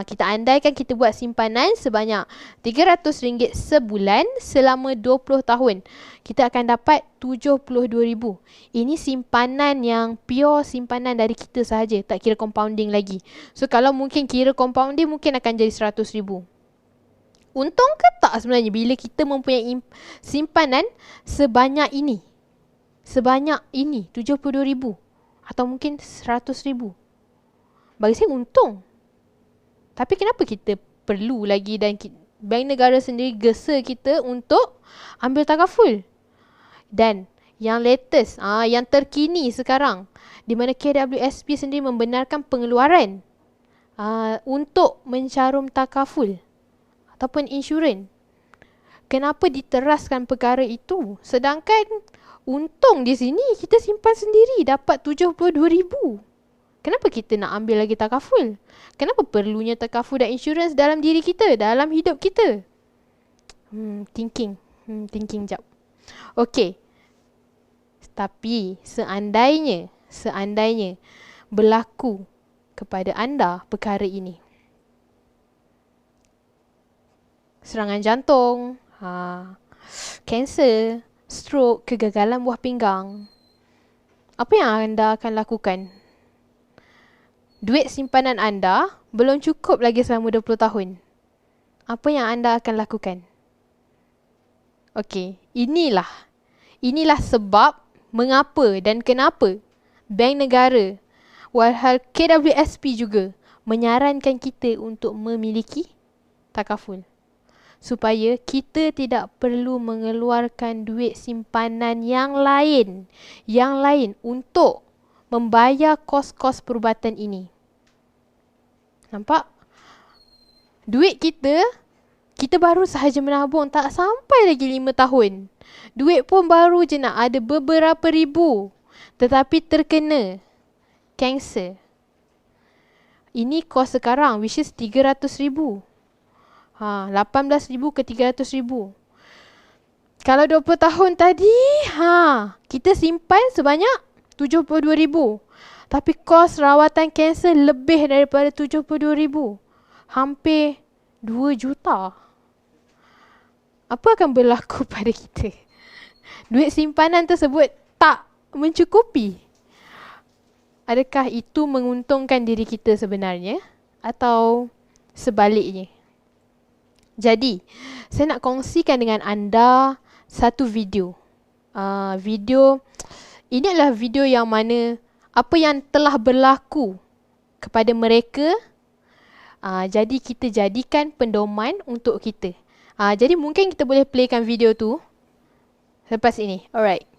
Kita andaikan kita buat simpanan sebanyak RM300 sebulan selama 20 tahun. Kita akan dapat RM72,000. Ini simpanan yang pure simpanan dari kita sahaja. Tak kira compounding lagi. So kalau mungkin kira compounding mungkin akan jadi RM100,000. Untung ke tak sebenarnya bila kita mempunyai simpanan sebanyak ini? Sebanyak ini, RM72,000. Atau mungkin RM100,000. Bagi saya untung. Tapi kenapa kita perlu lagi dan bank negara sendiri gesa kita untuk ambil takaful? Dan yang latest, yang terkini sekarang, di mana KWSP sendiri membenarkan pengeluaran untuk mencarum takaful ataupun insurans. Kenapa diteraskan perkara itu? Sedangkan untung di sini kita simpan sendiri dapat RM72,000. Kenapa kita nak ambil lagi takaful? Kenapa perlunya takaful dan insurans dalam diri kita, dalam hidup kita? Thinking jap. Okey. Tapi seandainya berlaku kepada anda perkara ini. Serangan jantung, kanser, stroke, kegagalan buah pinggang. Apa yang anda akan lakukan? Duit simpanan anda belum cukup lagi selama 20 tahun. Apa yang anda akan lakukan? Okey, inilah sebab mengapa dan kenapa bank negara walhal KWSP juga menyarankan kita untuk memiliki takaful. Supaya kita tidak perlu mengeluarkan duit simpanan yang lain untuk membayar kos-kos perubatan ini. Nampak? Duit kita baru sahaja menabung tak sampai lagi 5 tahun. Duit pun baru je nak ada beberapa ribu. Tetapi terkena kanser. Ini kos sekarang which is RM300,000. 18,000 ke 300,000. Kalau 20 tahun tadi, kita simpan sebanyak 72,000. Tapi kos rawatan kanser lebih daripada 72,000. Hampir 2 juta. Apa akan berlaku pada kita? Duit simpanan tersebut tak mencukupi. Adakah itu menguntungkan diri kita sebenarnya? Atau sebaliknya? Jadi, saya nak kongsikan dengan anda satu video. Ini adalah video yang mana apa yang telah berlaku kepada mereka. Jadi kita jadikan pendoman untuk kita. Jadi mungkin kita boleh playkan video tu lepas ini. Alright.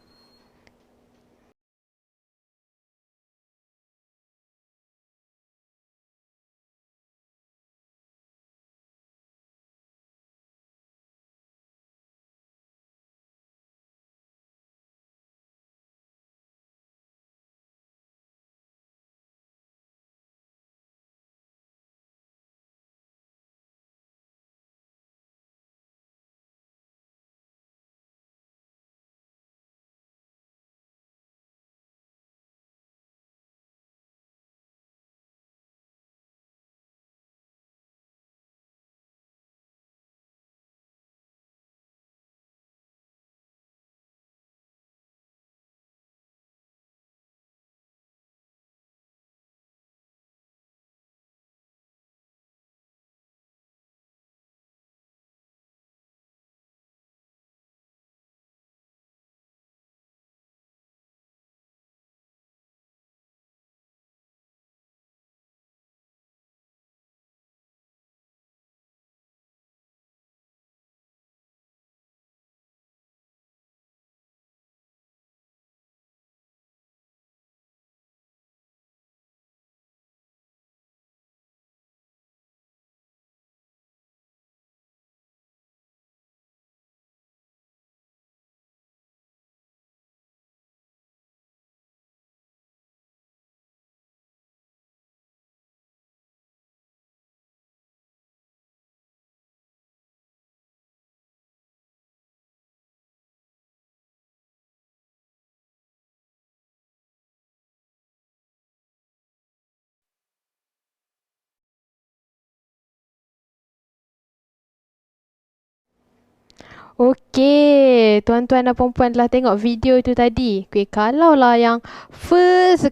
Okey, tuan-tuan dan puan-puan telah tengok video itu tadi. Okay, kalau lah yang first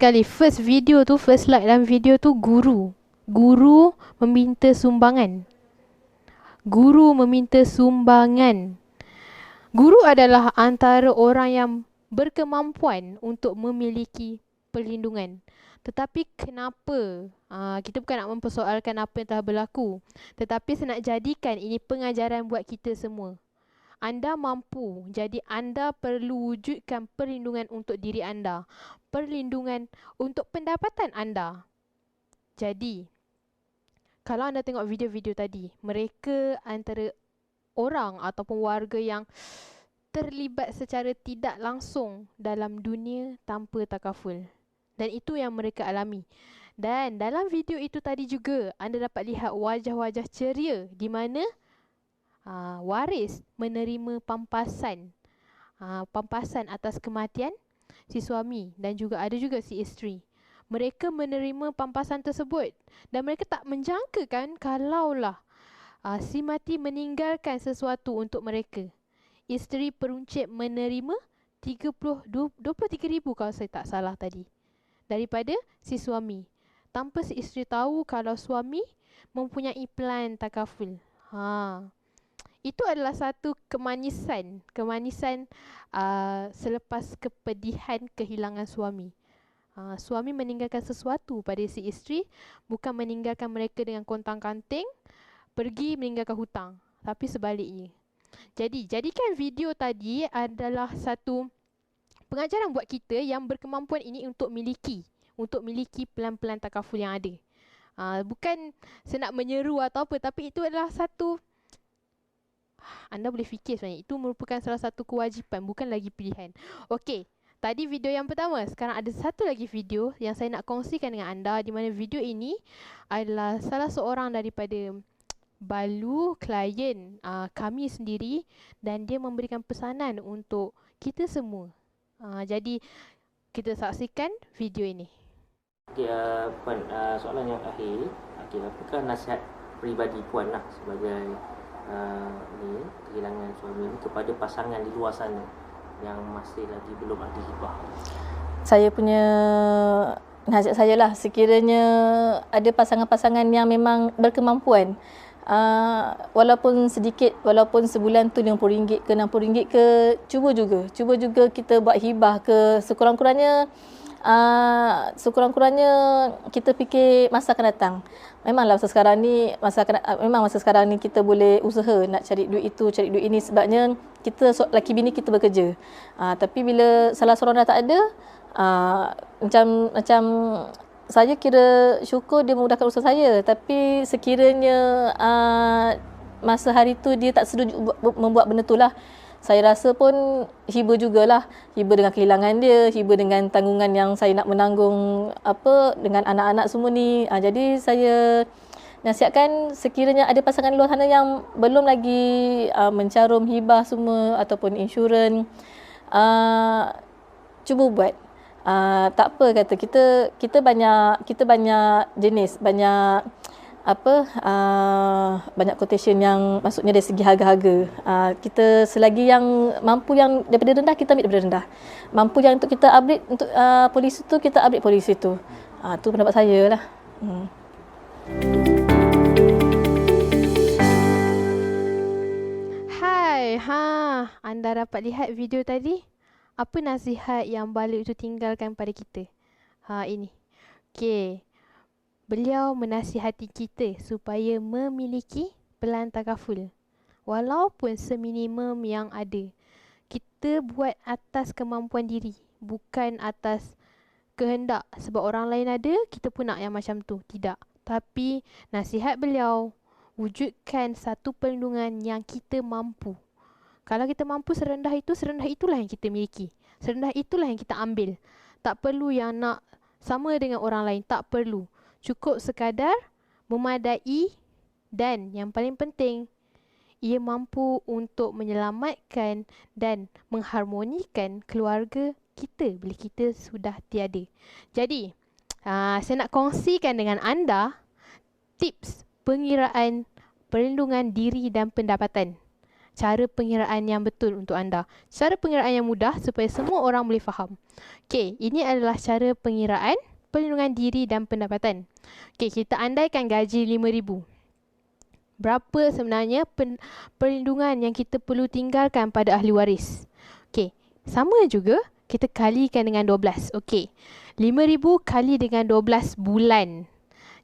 video tu, first slide dalam video tu guru. Guru meminta sumbangan. Guru meminta sumbangan. Guru adalah antara orang yang berkemampuan untuk memiliki perlindungan. Tetapi kenapa? Kita bukan nak mempersoalkan apa yang telah berlaku. Tetapi saya nak jadikan ini pengajaran buat kita semua. Anda mampu, jadi anda perlu wujudkan perlindungan untuk diri anda. Perlindungan untuk pendapatan anda. Jadi, kalau anda tengok video-video tadi, mereka antara orang ataupun warga yang terlibat secara tidak langsung dalam dunia tanpa takaful. Dan itu yang mereka alami. Dan dalam video itu tadi juga, anda dapat lihat wajah-wajah ceria di mana waris menerima pampasan atas kematian si suami dan juga ada juga si isteri. Mereka menerima pampasan tersebut dan mereka tak menjangkakan kalaulah si mati meninggalkan sesuatu untuk mereka. Isteri peruncit menerima 23,000 kalau saya tak salah tadi daripada si suami, tanpa si isteri tahu kalau suami mempunyai plan takaful. Itu adalah satu kemanisan selepas kepedihan kehilangan suami. Suami meninggalkan sesuatu pada si isteri, bukan meninggalkan mereka dengan kontang-kanting, pergi meninggalkan hutang, tapi sebaliknya. Jadi, jadikan video tadi adalah satu pengajaran buat kita yang berkemampuan ini untuk miliki pelan-pelan takaful yang ada. Bukan saya nak menyeru atau apa, tapi itu adalah satu, anda boleh fikir sebenarnya, itu merupakan salah satu kewajipan, bukan lagi pilihan. Okey, tadi video yang pertama. Sekarang ada satu lagi video yang saya nak kongsikan dengan anda, di mana video ini adalah salah seorang daripada balu klien kami sendiri, dan dia memberikan pesanan untuk kita semua. Jadi, kita saksikan video ini. Okey, Puan, soalan yang akhir. Okey, apakah nasihat peribadi Puan lah sebagai kehilangan suami kepada pasangan di luar sana yang masih lagi belum ada hibah? Saya punya nasihat saya lah, sekiranya ada pasangan-pasangan yang memang berkemampuan, walaupun sedikit, walaupun sebulan tu RM50 ke RM60 ke, cuba juga kita buat hibah ke, sekurang-kurangnya sekurang-kurangnya kita fikir masa akan datang. Memanglah masa sekarang ni, memang masa sekarang ni kita boleh usaha nak cari duit itu, cari duit ini sebabnya kita laki bini kita bekerja. Tapi bila salah seorang dah tak ada, macam saya kira syukur dia memudahkan usaha saya, tapi sekiranya masa hari tu dia tak setuju membuat benda tu lah, saya rasa pun hiba jugalah. Hiba dengan kehilangan dia, hiba dengan tanggungan yang saya nak menanggung dengan anak-anak semua ni. Jadi saya nasihatkan sekiranya ada pasangan luar sana yang belum lagi mencarum hibah semua ataupun insurans, cuba buat. Tak apa kata kita banyak jenis, banyak banyak quotation yang maksudnya dari segi harga-harga. Kita selagi yang mampu yang daripada rendah, kita ambil daripada rendah. Mampu yang untuk kita upgrade untuk polisi tu, kita upgrade polisi tu. Tu pendapat saya lah. Hai, anda dapat lihat video tadi? Apa nasihat yang balik itu tinggalkan pada kita? Ini. Okey. Beliau menasihati kita supaya memiliki pelan takaful. Walaupun seminimum yang ada. Kita buat atas kemampuan diri, bukan atas kehendak. Sebab orang lain ada, kita pun nak yang macam tu. Tidak. Tapi nasihat beliau, wujudkan satu perlindungan yang kita mampu. Kalau kita mampu serendah itulah yang kita miliki. Serendah itulah yang kita ambil. Tak perlu yang nak sama dengan orang lain. Tak perlu. Cukup sekadar memadai dan yang paling penting, ia mampu untuk menyelamatkan dan mengharmonikan keluarga kita bila kita sudah tiada. Jadi, saya nak kongsikan dengan anda tips pengiraan perlindungan diri dan pendapatan. Cara pengiraan yang betul untuk anda. Cara pengiraan yang mudah supaya semua orang boleh faham. Okey, ini adalah cara pengiraan perlindungan diri dan pendapatan. Okey, kita andaikan gaji RM5,000. Berapa sebenarnya perlindungan yang kita perlu tinggalkan pada ahli waris? Okey, sama juga kita kalikan dengan 12. Okey, RM5,000 kali dengan 12 bulan.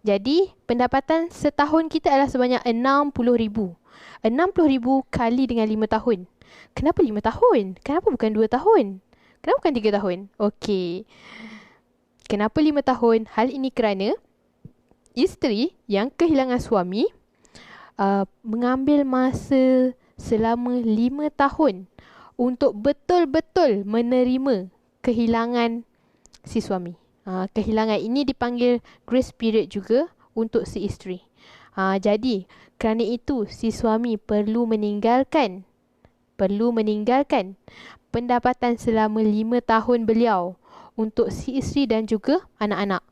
Jadi, pendapatan setahun kita adalah sebanyak RM60,000. RM60,000 kali dengan 5 tahun. Kenapa 5 tahun? Kenapa bukan 2 tahun? Kenapa bukan 3 tahun? Okey. Kenapa 5 tahun? Hal ini kerana isteri yang kehilangan suami mengambil masa selama 5 tahun untuk betul-betul menerima kehilangan si suami. Kehilangan ini dipanggil grace period juga untuk si isteri. Jadi, kerana itu si suami perlu meninggalkan pendapatan selama 5 tahun beliau untuk si isteri dan juga anak-anak.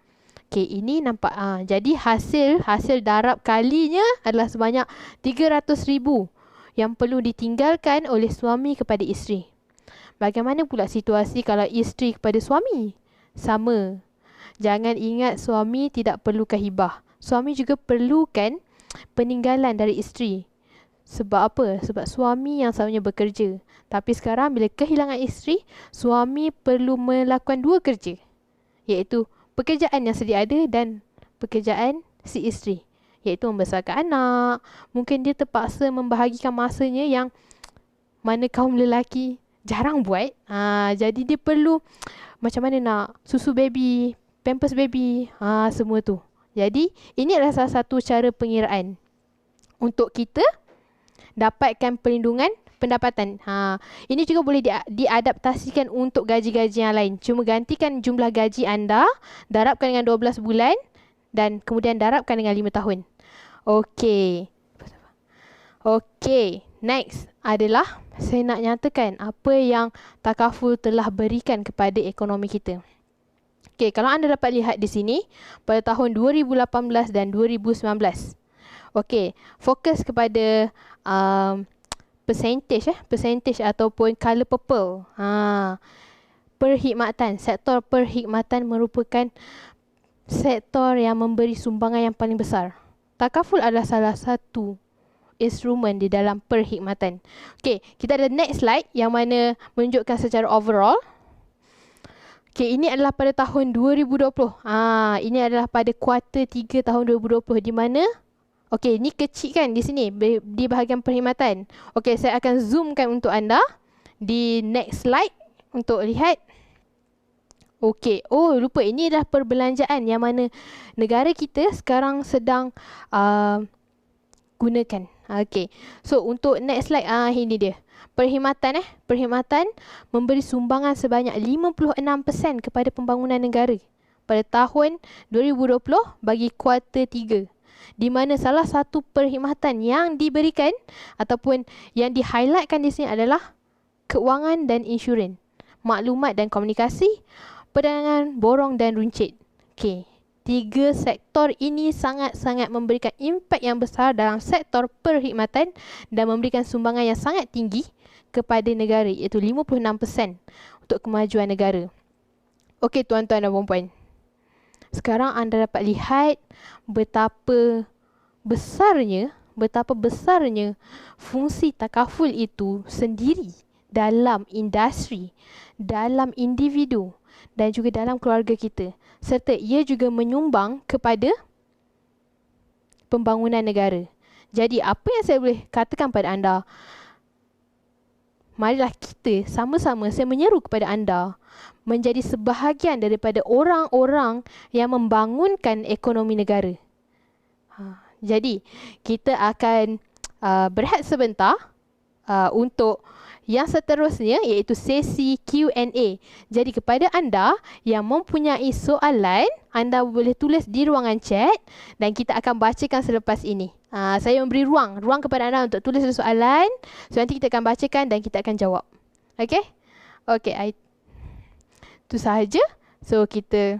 Okey, ini nampak. Jadi hasil darab kalinya adalah sebanyak 300,000 yang perlu ditinggalkan oleh suami kepada isteri. Bagaimana pula situasi kalau isteri kepada suami? Sama. Jangan ingat suami tidak perlukan hibah. Suami juga perlukan peninggalan dari isteri. Sebab apa? Sebab suami yang selalunya bekerja. Tapi sekarang bila kehilangan isteri, suami perlu melakukan 2 kerja. Iaitu pekerjaan yang sedia ada dan pekerjaan si isteri. Iaitu membesarkan anak. Mungkin dia terpaksa membahagikan masanya yang mana kaum lelaki jarang buat. Jadi dia perlu macam mana nak susu baby, pampers baby, semua tu. Jadi ini adalah salah satu cara pengiraan untuk kita dapatkan perlindungan pendapatan. Ini juga boleh diadaptasikan untuk gaji-gaji yang lain. Cuma gantikan jumlah gaji anda, darabkan dengan 12 bulan dan kemudian darabkan dengan 5 tahun. Okey. Next adalah saya nak nyatakan apa yang takaful telah berikan kepada ekonomi kita. Okey, kalau anda dapat lihat di sini pada tahun 2018 dan 2019. Okey, fokus kepada percentage ataupun color purple. Perkhidmatan, sektor perkhidmatan merupakan sektor yang memberi sumbangan yang paling besar. Takaful adalah salah satu instrumen di dalam perkhidmatan. Okey, kita ada next slide yang mana menunjukkan secara overall. Okay, ini adalah pada tahun 2020. Ini adalah pada kuarter 3 tahun 2020 di mana okey, ni kecil kan di sini di bahagian perkhidmatan. Okey, saya akan zoomkan untuk anda di next slide untuk lihat. Okey, lupa ini adalah perbelanjaan yang mana negara kita sekarang sedang gunakan. Okey. So untuk next slide ini dia. Perkhidmatan memberi sumbangan sebanyak 56% kepada pembangunan negara pada tahun 2020 bagi kuarter 3. Di mana salah satu perkhidmatan yang diberikan ataupun yang di-highlightkan di sini adalah keuangan dan insurans, maklumat dan komunikasi, perdagangan, borong dan runcit. Okey. 3 sektor ini sangat-sangat memberikan impak yang besar dalam sektor perkhidmatan dan memberikan sumbangan yang sangat tinggi kepada negara, iaitu 56% untuk kemajuan negara. Okey tuan-tuan dan puan-puan. Sekarang anda dapat lihat betapa besarnya fungsi takaful itu sendiri dalam industri, dalam individu dan juga dalam keluarga kita, serta ia juga menyumbang kepada pembangunan negara. Jadi apa yang saya boleh katakan pada anda, marilah kita sama-sama, saya menyeru kepada anda menjadi sebahagian daripada orang-orang yang membangunkan ekonomi negara. Jadi kita akan berehat sebentar untuk yang seterusnya, iaitu sesi Q&A. Jadi kepada anda yang mempunyai soalan, anda boleh tulis di ruangan chat dan kita akan bacakan selepas ini. Saya memberi ruang kepada anda untuk tulis soalan. So nanti kita akan bacakan dan kita akan jawab. Okey? Okey, itu sahaja. So kita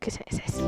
ke sesi.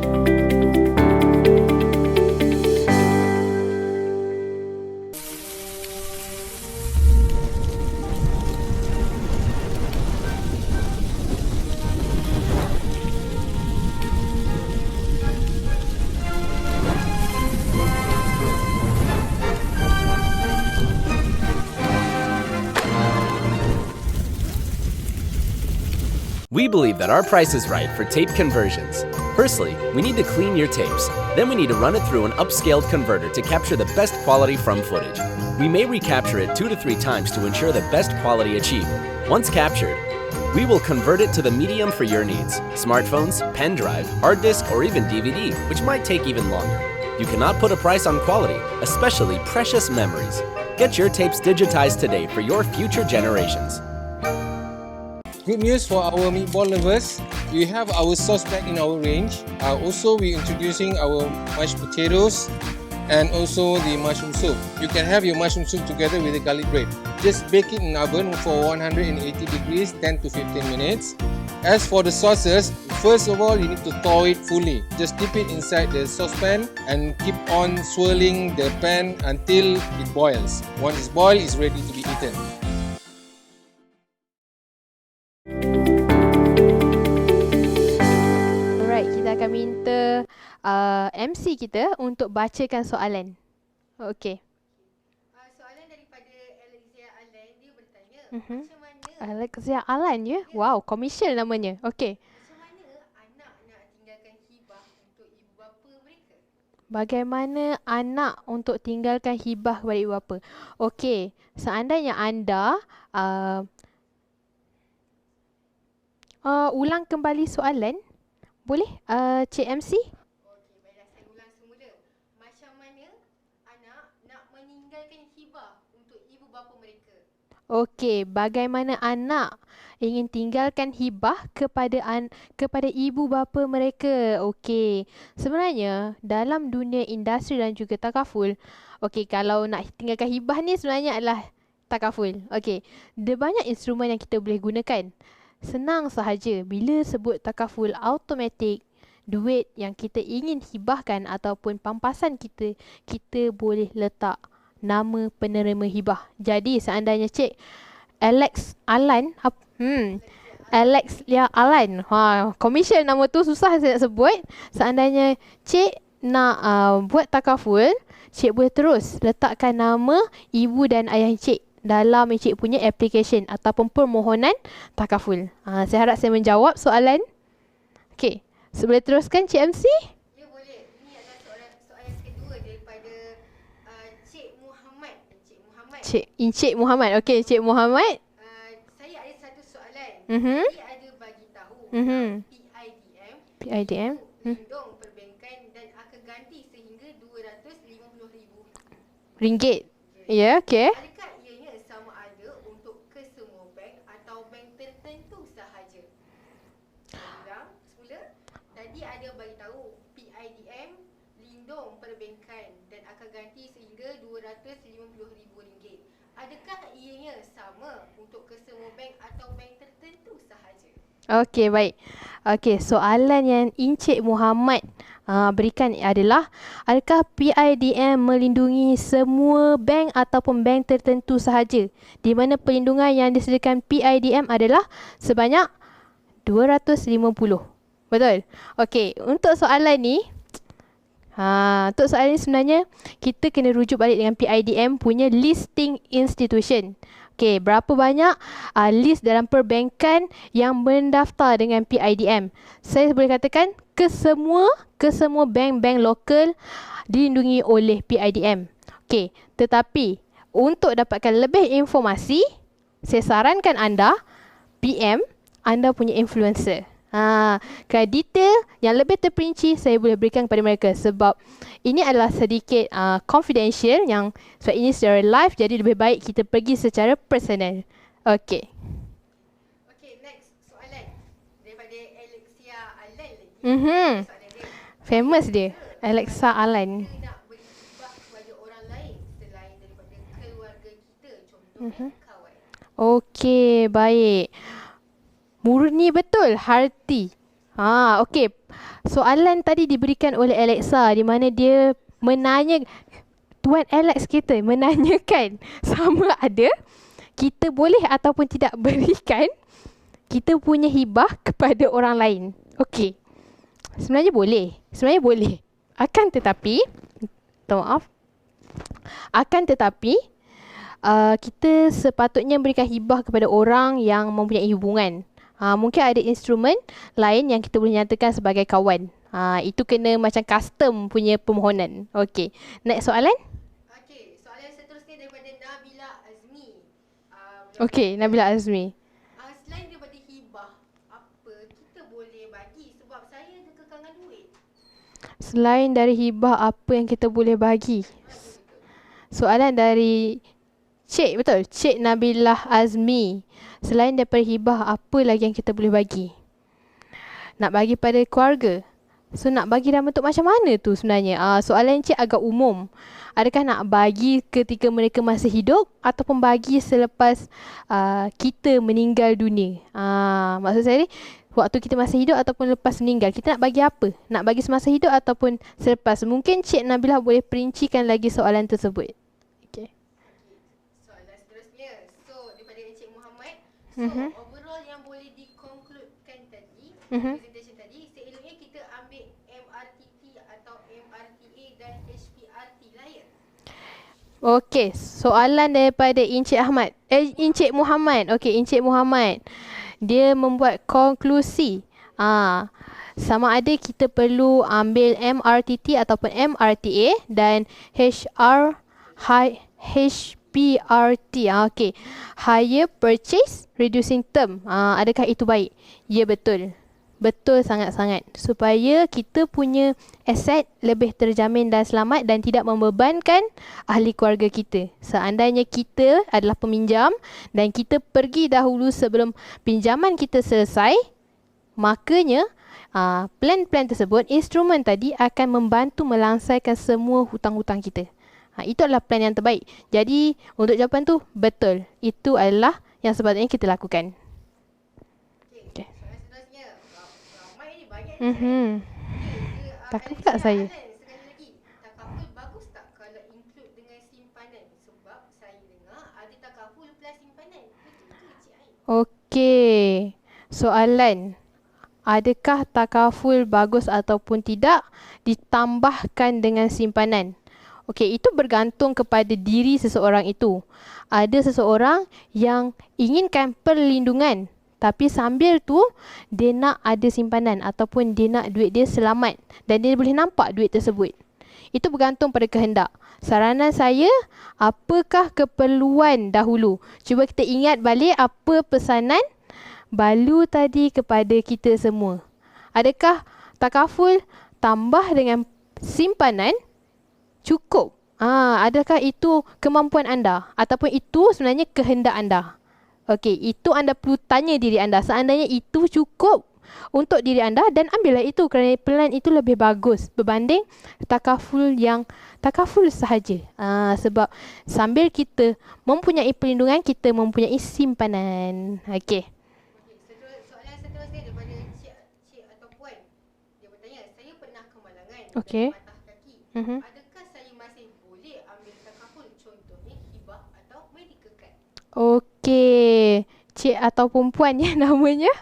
We believe that our price is right for tape conversions. Firstly, we need to clean your tapes. Then we need to run it through an upscaled converter to capture the best quality from footage. We may recapture it 2 to 3 times to ensure the best quality achieved. Once captured, we will convert it to the medium for your needs: smartphones, pen drive, hard disk, or even DVD, which might take even longer. You cannot put a price on quality, especially precious memories. Get your tapes digitized today for your future generations. Good news for our meatball lovers. We have our sauce pack in our range. Also, we're introducing our mashed potatoes and also the mushroom soup. You can have your mushroom soup together with the garlic bread. Just bake it in oven for 180 degrees, 10 to 15 minutes. As for the sauces, first of all, you need to thaw it fully. Just dip it inside the saucepan and keep on swirling the pan until it boils. Once it's boiled, it's ready to be eaten. Alright, kita akan minta MC kita untuk bacakan soalan. Okey. Soalan daripada Alexia Alan, dia bertanya, macam mana Alexia Alan ya? Wow, commercial namanya. Okey. macam mana anak nak tinggalkan hibah untuk ibu bapa mereka? Bagaimana anak untuk tinggalkan hibah kepada ibu bapa? Okey, seandainya anda ulang kembali soalan, boleh Cik MC? Okey, baiklah saya ulang semula. Macam mana anak nak meninggalkan hibah untuk ibu bapa mereka? Okey, bagaimana anak ingin tinggalkan hibah kepada ibu bapa mereka? Okey, sebenarnya dalam dunia industri dan juga takaful, okey, kalau nak tinggalkan hibah ni sebenarnya adalah takaful. Okey, ada banyak instrumen yang kita boleh gunakan. Senang sahaja bila sebut takaful, automatik duit yang kita ingin hibahkan ataupun pampasan kita, kita boleh letak nama penerima hibah. Jadi seandainya Cik Alex Alan, Alexia Alan, commercial nama tu susah saya nak sebut. Seandainya Cik nak buat takaful, Cik boleh terus letakkan nama ibu dan ayah Cik dalam Encik punya application ataupun permohonan takaful? Saya harap saya menjawab soalan. Okey, boleh teruskan Cik MC? Ya boleh. Ini adalah soalan kedua daripada Cik Muhammad. Cik Muhammad. Encik Muhammad. Okey, Encik Muhammad. Saya ada satu soalan. Mhm. Dia ada bagi tahu PIDM. PIDM. Lindung perbankan dan akan ganti sehingga RM250,000. Ringgit. Ya, okey. Adakah ianya sama ada untuk kesemua bank atau bank tertentu sahaja? Ulang semula. Tadi ada bagi tahu PIDM lindung perbankan dan akan ganti sehingga RM250,000. Adakah ianya sama untuk kesemua bank atau bank tertentu sahaja? Okey, baik. Okey, soalan yang Encik Muhammad berikan adalah, adakah PIDM melindungi semua bank ataupun bank tertentu sahaja? Di mana perlindungan yang disediakan PIDM adalah sebanyak 250. Betul? Okey, untuk soalan ni sebenarnya kita kena rujuk balik dengan PIDM punya listing institution. Okey, berapa banyak list dalam perbankan yang mendaftar dengan PIDM? Saya boleh katakan kesemua bank-bank lokal dilindungi oleh PIDM. Okey, tetapi untuk dapatkan lebih informasi, saya sarankan anda PM anda punya influencer. Kalau detail yang lebih terperinci saya boleh berikan kepada mereka, sebab ini adalah sedikit confidential, yang sebab ini secara live, jadi lebih baik kita pergi secara personal. Okey. Okey, next soalan daripada Alexia Alan lagi. Soalan dia, Famous dia, Alexa Alan. kita nak berhibah kepada orang lain selain daripada keluarga kita, contohnya kawan. Okey, baik. Murni betul, Harti. Okey. Soalan tadi diberikan oleh Alexa, di mana dia menanya, Tuan Alex kita menanyakan sama ada kita boleh ataupun tidak berikan kita punya hibah kepada orang lain. Okey. Sebenarnya boleh. Akan tetapi, kita sepatutnya berikan hibah kepada orang yang mempunyai hubungan. Mungkin ada instrumen lain yang kita boleh nyatakan sebagai kawan. Itu kena macam custom punya permohonan. Okey. Next soalan? Okey, soalan seterusnya daripada Nabila Azmi. Okey, Nabila Azmi. Selain daripada hibah, apa kita boleh bagi? Sebab saya ada kekangan duit. Selain dari hibah, apa yang kita boleh bagi? Soalan dari Cik Nabilah Azmi. Selain daripada hibah, apa lagi yang kita boleh bagi? Nak bagi pada keluarga. So nak bagi dalam bentuk macam mana tu sebenarnya? Soalan Cik agak umum. Adakah nak bagi ketika mereka masih hidup ataupun bagi selepas kita meninggal dunia? Maksud saya ni, waktu kita masih hidup ataupun lepas meninggal, kita nak bagi apa? Nak bagi semasa hidup ataupun selepas? Mungkin Cik Nabilah boleh perincikan lagi soalan tersebut. Okay. Soalan seterusnya. So, daripada Encik Muhammad. So, overall yang boleh dikonkludekan tadi, presentation tadi, seeloknya kita ambil MRTT atau MRTA dan HPRT lah ya? Okey, soalan daripada Encik Muhammad. Okey, Encik Muhammad. Dia membuat konklusi. Sama ada kita perlu ambil MRTT ataupun MRTA dan HPRT. Okey. Higher Purchase Reducing Term. Adakah itu baik? Ya, betul. Betul sangat-sangat. Supaya kita punya aset lebih terjamin dan selamat dan tidak membebankan ahli keluarga kita. Seandainya kita adalah peminjam dan kita pergi dahulu sebelum pinjaman kita selesai, makanya plan-plan tersebut, instrumen tadi akan membantu melangsaikan semua hutang-hutang kita. Itu adalah plan yang terbaik. Jadi untuk jawapan tu, betul. Itu adalah yang sepatutnya kita lakukan. Okey, soalan seterusnya. Ramai ni banyak ni. Takut pula saya. Sekali lagi, takaful bagus tak kalau include dengan simpanan? Sebab saya dengar ada takaful plus simpanan. Betul ke Cik Ain? Okey. Soalan. Adakah takaful bagus ataupun tidak ditambahkan dengan simpanan? Okey, itu bergantung kepada diri seseorang itu. Ada seseorang yang inginkan perlindungan, tapi sambil tu dia nak ada simpanan ataupun dia nak duit dia selamat dan dia boleh nampak duit tersebut. Itu bergantung pada kehendak. Saranan saya, apakah keperluan dahulu? Cuba kita ingat balik apa pesanan Balu tadi kepada kita semua. Adakah takaful tambah dengan simpanan cukup? Adakah itu kemampuan anda? Ataupun itu sebenarnya kehendak anda? Okey, itu anda perlu tanya diri anda. Seandainya itu cukup untuk diri anda, dan ambillah itu kerana plan itu lebih bagus berbanding takaful sahaja. Sebab sambil kita mempunyai perlindungan, kita mempunyai simpanan. Okey. Soalan seterusnya daripada cik atau puan. Dia bertanya, saya pernah kemalangan Okey. dan patah kaki. Mhm. Adakah saya masih boleh ambil takaful, contohnya hibah atau medical card? Okey, cik ataupun puan ya namanya?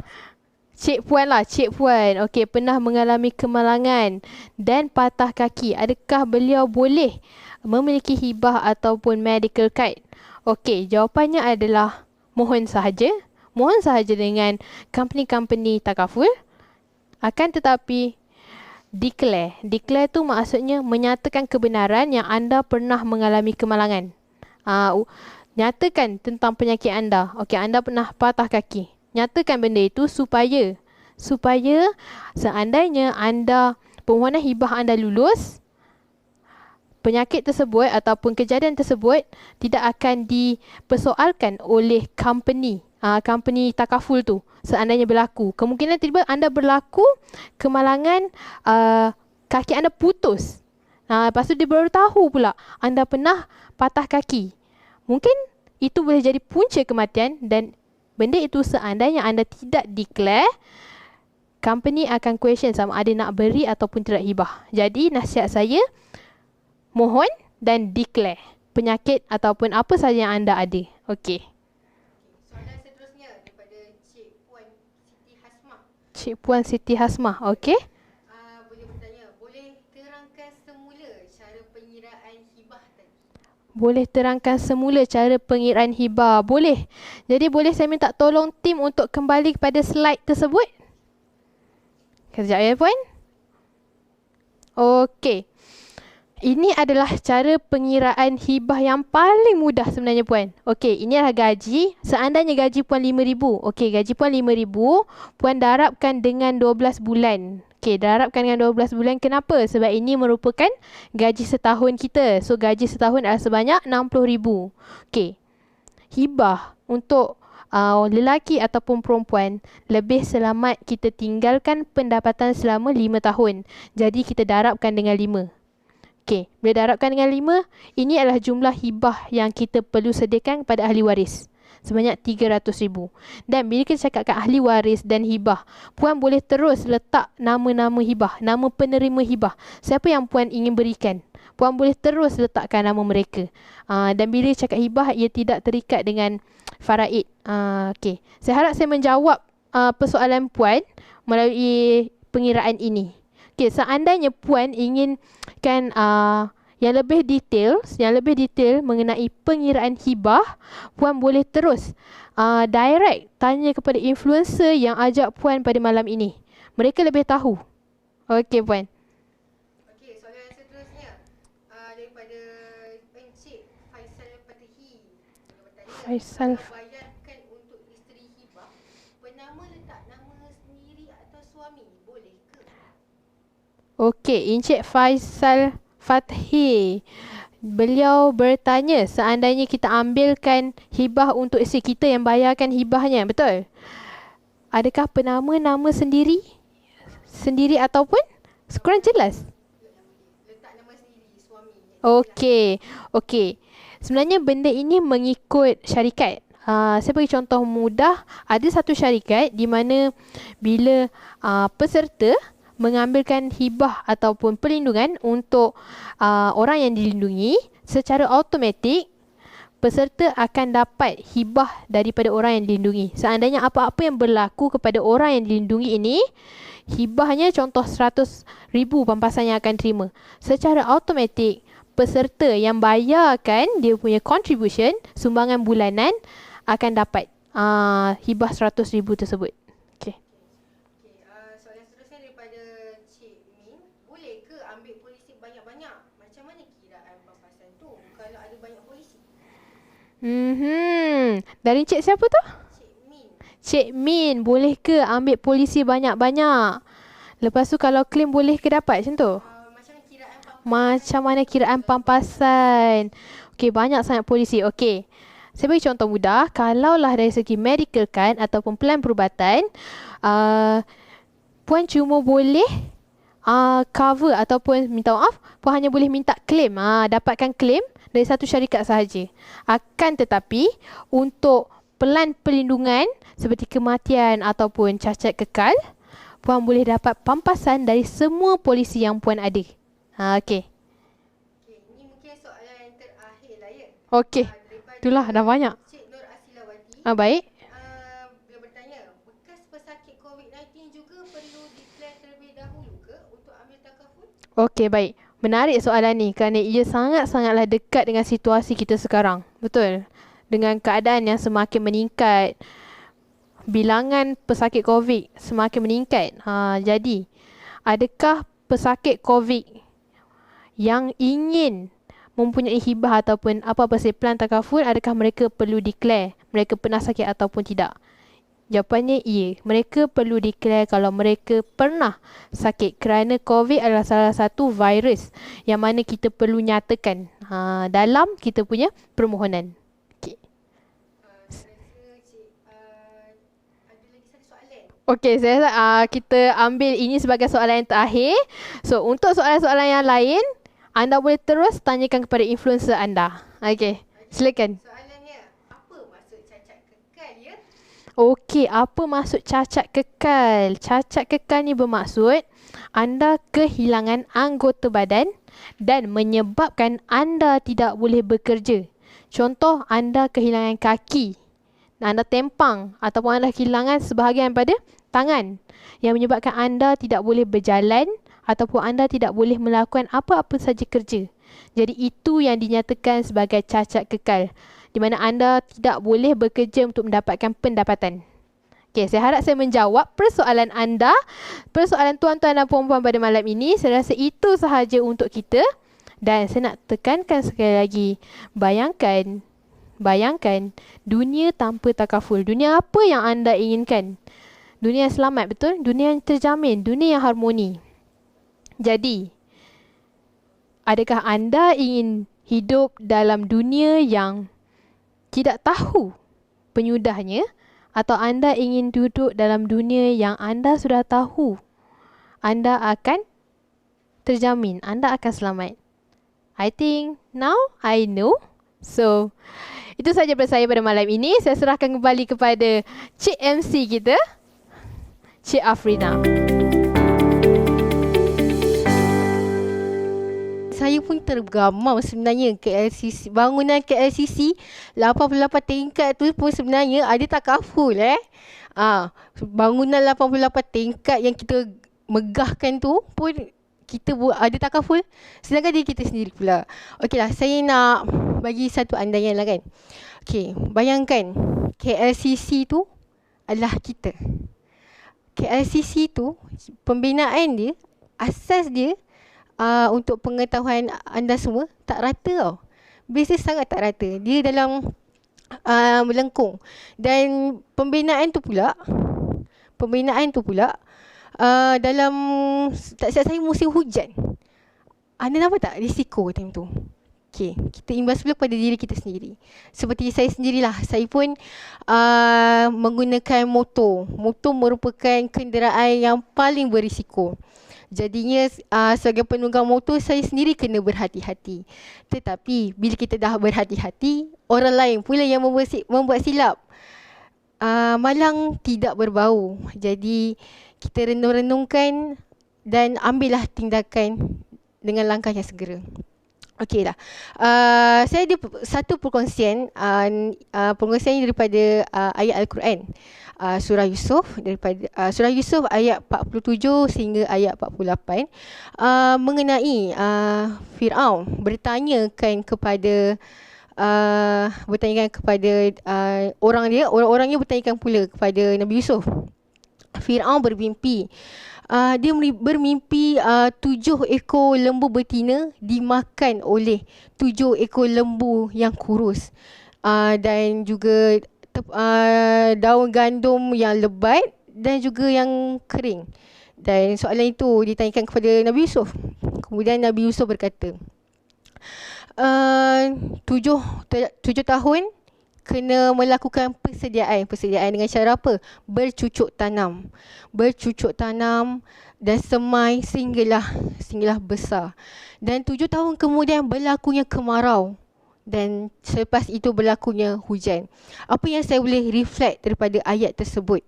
Cik puan lah, cik puan. Okey, pernah mengalami kemalangan dan patah kaki. Adakah beliau boleh memiliki hibah ataupun medical card? Okey, jawapannya adalah mohon sahaja. Mohon sahaja dengan company-company takaful. Akan tetapi declare. Declare tu maksudnya menyatakan kebenaran yang anda pernah mengalami kemalangan. Nyatakan tentang penyakit anda. Okey, anda pernah patah kaki. Nyatakan benda itu supaya seandainya anda permohonan hibah anda lulus, penyakit tersebut ataupun kejadian tersebut tidak akan dipersoalkan oleh company takaful tu. Seandainya berlaku, kemungkinan tiba anda berlaku kemalangan, kaki anda putus. Lepas tu dia baru tahu pula anda pernah patah kaki. Mungkin itu boleh jadi punca kematian, dan benda itu seandainya anda tidak declare, company akan question sama ada nak beri ataupun tidak hibah. Jadi nasihat saya, mohon dan declare penyakit ataupun apa sahaja yang anda ada. Okey. Soalan seterusnya daripada Cik Puan Siti Hasmah. Cik Puan Siti Hasmah. Okey. Boleh bertanya, boleh terangkan semula cara pengiraan hibah tadi? Boleh terangkan semula cara pengiraan hibah? Boleh. Jadi boleh saya minta tolong tim untuk kembali kepada slide tersebut? Kejap ya puan. Okey. Ini adalah cara pengiraan hibah yang paling mudah sebenarnya puan. Okey, ini adalah gaji. Seandainya gaji puan RM5,000. Okey, gaji puan RM5,000. Puan darabkan dengan 12 bulan. Okey, darabkan dengan 12 bulan. Kenapa? Sebab ini merupakan gaji setahun kita. So, gaji setahun adalah sebanyak RM60,000. Okey. Hibah untuk lelaki ataupun perempuan, lebih selamat kita tinggalkan pendapatan selama 5 tahun. Jadi, kita darabkan dengan 5. Okey, bila darabkan dengan 5, ini adalah jumlah hibah yang kita perlu sediakan kepada ahli waris. Sebanyak RM300,000. Dan bila kita cakapkan ahli waris dan hibah, puan boleh terus letak nama-nama hibah, nama penerima hibah. Siapa yang puan ingin berikan, puan boleh terus letakkan nama mereka. Dan bila cakap hibah, ia tidak terikat dengan faraid. Okey, saya harap saya menjawab persoalan puan melalui pengiraan ini. Okey, seandainya puan inginkan yang lebih detail mengenai pengiraan hibah, puan boleh terus direct tanya kepada influencer yang ajak puan pada malam ini. Mereka lebih tahu. Okey puan. Okey, soalan seterusnya daripada Encik Faisal Fatihi. Dia bertanya, Faisal. kalau bayarkan untuk isteri hibah, penama letak nama sendiri atau suami, boleh ke? Okey, Encik Faisal Fathi. Beliau bertanya, seandainya kita ambilkan hibah untuk isteri kita yang bayarkan hibahnya, betul? Adakah penama nama sendiri ataupun kurang jelas? Letak nama sendiri, suami. Okey. Sebenarnya benda ini mengikut syarikat. Saya bagi contoh mudah. Ada satu syarikat di mana bila peserta mengambilkan hibah ataupun perlindungan untuk orang yang dilindungi, secara automatik peserta akan dapat hibah daripada orang yang dilindungi. Seandainya apa-apa yang berlaku kepada orang yang dilindungi ini, hibahnya contoh 100,000 pampasan yang akan terima. Secara automatik peserta yang bayarkan dia punya contribution, sumbangan bulanan, akan dapat hibah 100,000 tersebut. Okay. Soalan seterusnya daripada Cik Min. Boleh ke ambil polisi banyak-banyak? Macam mana kiraan pampasan tu kalau ada banyak polisi? Dari Cik siapa tu? Cik Min. Cik Min, boleh ke ambil polisi banyak-banyak? Lepas tu kalau claim boleh ke dapat macam tu? Macam mana kiraan pampasan? Okey, banyak sangat polisi. Okey. Saya bagi contoh mudah. Kalaulah dari segi medical kan ataupun plan perubatan, puan cuma boleh cover ataupun minta maaf, puan hanya boleh minta claim. Dapatkan claim dari satu syarikat sahaja. Akan tetapi untuk pelan perlindungan seperti kematian ataupun cacat kekal, puan boleh dapat pampasan dari semua polisi yang puan ada. Okey. Ini mungkin soalan yang terakhir lah ya. Okey. Itulah dah banyak. Cik Nur Asilawati. Baik. Dia bertanya, bekas pesakit COVID-19 juga perlu declare terlebih dahulu ke untuk ambil takaful? Okey, baik. Menarik soalan ni kerana ia sangat-sangatlah dekat dengan situasi kita sekarang. Betul. Dengan keadaan yang semakin meningkat, bilangan pesakit COVID semakin meningkat. Jadi, adakah pesakit COVID yang ingin mempunyai hibah ataupun apa-apa plan takaful, adakah mereka perlu declare mereka pernah sakit ataupun tidak? Jawapannya ya, mereka perlu declare kalau mereka pernah sakit kerana COVID adalah salah satu virus yang mana kita perlu nyatakan dalam kita punya permohonan. Okay. Okey, saya rasa kita ambil ini sebagai soalan yang terakhir. So, untuk soalan-soalan yang lain, anda boleh terus tanyakan kepada influencer anda. Okey, silakan. Soalannya, apa maksud cacat kekal ya? Okey, apa maksud cacat kekal? Cacat kekal ni bermaksud anda kehilangan anggota badan dan menyebabkan anda tidak boleh bekerja. Contoh, anda kehilangan kaki, anda tempang ataupun anda kehilangan sebahagian pada tangan yang menyebabkan anda tidak boleh berjalan ataupun anda tidak boleh melakukan apa-apa saja kerja. Jadi itu yang dinyatakan sebagai cacat kekal, di mana anda tidak boleh bekerja untuk mendapatkan pendapatan. Okey, saya harap saya menjawab persoalan anda, persoalan tuan-tuan dan puan-puan pada malam ini. Saya rasa itu sahaja untuk kita. Dan saya nak tekankan sekali lagi, bayangkan dunia tanpa takaful. Dunia apa yang anda inginkan? Dunia yang selamat, betul? Dunia yang terjamin, dunia yang harmoni. Jadi, adakah anda ingin hidup dalam dunia yang tidak tahu penyudahnya, atau anda ingin duduk dalam dunia yang anda sudah tahu anda akan terjamin, anda akan selamat? I think now I know. So, itu sahaja daripada saya pada malam ini. Saya serahkan kembali kepada Cik MC kita, Cik Afrina. Saya pun tergamam sebenarnya KLCC, bangunan KLCC 88 tingkat tu pun sebenarnya ada takaful bangunan 88 tingkat yang kita megahkan tu pun kita buat ada takaful, sedangkan diri kita sendiri pula. Okeylah, saya nak bagi satu andaian lah kan. Okey, bayangkan KLCC tu adalah kita. KLCC tu pembinaan dia, asas dia untuk pengetahuan anda semua tak rata tau. Bisnes sangat tak rata. Dia dalam melengkung. Dan pembinaan tu pula dalam tak silap saya musim hujan. Anda nampak tak risiko time tu? Okey, kita imbas pula pada diri kita sendiri. Seperti saya sendirilah, saya pun menggunakan motor. Motor merupakan kenderaan yang paling berisiko. Jadinya sebagai penunggang motor, saya sendiri kena berhati-hati. Tetapi bila kita dah berhati-hati, orang lain pula yang membuat silap. Malang tidak berbau. Jadi kita renung-renungkan dan ambillah tindakan dengan langkah yang segera. Okeylah. Saya ada satu perkongsian daripada ayat Al-Quran. Surah Yusuf, daripada Surah Yusuf ayat 47 sehingga ayat 48 mengenai Firaun bertanyakan kepada orang-orangnya bertanyakan pula kepada Nabi Yusuf. Firaun bermimpi. Dia bermimpi 7 ekor lembu betina dimakan oleh 7 ekor lembu yang kurus. Dan juga daun gandum yang lebat dan juga yang kering. Dan soalan itu ditanyakan kepada Nabi Yusuf. Kemudian Nabi Yusuf berkata, 7 tahun kena melakukan persediaan. Persediaan dengan cara apa? Bercucuk tanam dan semai sehinggalah besar. Dan 7 tahun kemudian berlakunya kemarau. Dan selepas itu berlakunya hujan. Apa yang saya boleh reflect daripada ayat tersebut?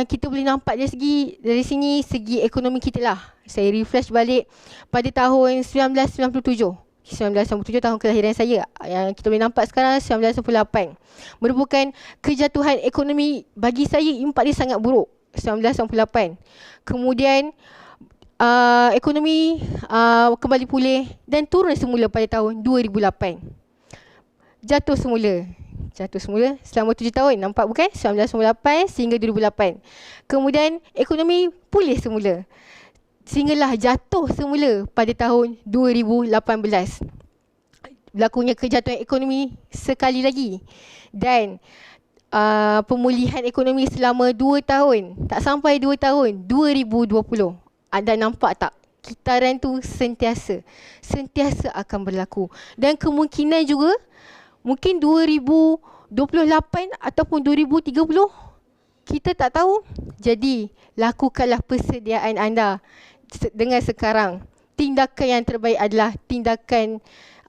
Kita boleh nampak dari sini segi ekonomi kita lah. Saya refresh balik pada tahun 1997 tahun kelahiran saya. Yang kita boleh nampak sekarang 1998. Merupakan kejatuhan ekonomi bagi saya, impak dia sangat buruk. 1998. Kemudian ekonomi kembali pulih dan turun semula pada tahun 2008. Jatuh semula selama 7 tahun. Nampak bukan? 1998 sehingga 2008. Kemudian ekonomi pulih semula. Sehinggalah jatuh semula pada tahun 2018. Berlakunya kejatuhan ekonomi sekali lagi. Dan pemulihan ekonomi selama 2 tahun. Tak sampai 2 tahun. 2020. Anda nampak tak? Kitaran tu sentiasa akan berlaku. Dan kemungkinan juga mungkin 2028 ataupun 2030. Kita tak tahu. Jadi, lakukanlah persediaan anda dengan sekarang. Tindakan yang terbaik adalah tindakan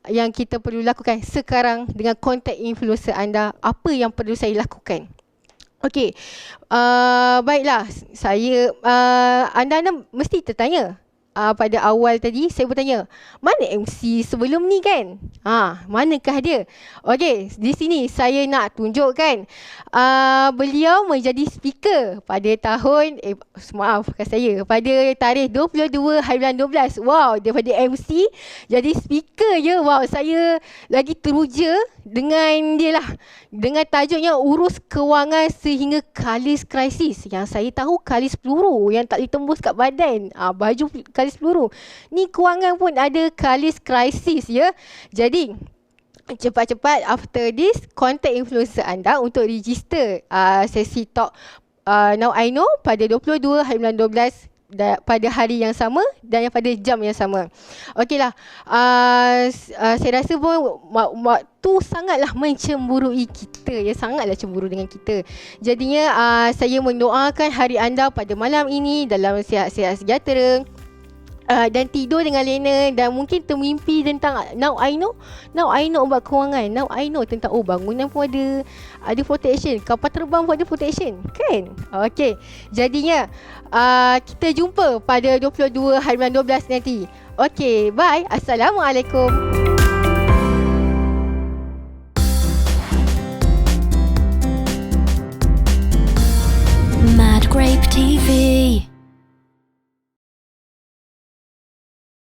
yang kita perlu lakukan sekarang dengan kontak influencer anda. Apa yang perlu saya lakukan? Okey, baiklah. Saya, anda mesti tertanya. Pada awal tadi saya bertanya, mana MC sebelum ni kan? Manakah dia? Okey, di sini saya nak tunjukkan beliau menjadi speaker pada tahun pada tarikh 22 hari bulan 12. Wow, daripada MC jadi speaker je. Wow, saya lagi teruja dengan dia lah. Dengan tajuknya urus kewangan sehingga kalis krisis. Yang saya tahu kalis peluru yang tak ditembus kat badan. Baju kalis peluru. Ni kewangan pun ada kalis krisis ya. Jadi cepat-cepat after this contact influencer anda untuk register sesi talk Now I Know pada 22 hari bulan 12 pada hari yang sama dan pada jam yang sama. Okeylah, saya rasa pun waktu sangatlah mencemburui kita ya, sangatlah cemburu dengan kita. Jadinya saya mendoakan hari anda pada malam ini dalam sihat-sihat sejahtera. Dan tidur dengan lena dan mungkin termimpi tentang Now I Know ubat kewangan. Now I Know tentang bangunan pun ada protection, kapal terbang pun ada protection kan. Okey, jadinya kita jumpa pada 22 hari bulan 12 nanti. Okey, bye. Assalamualaikum. Mad Grape TV.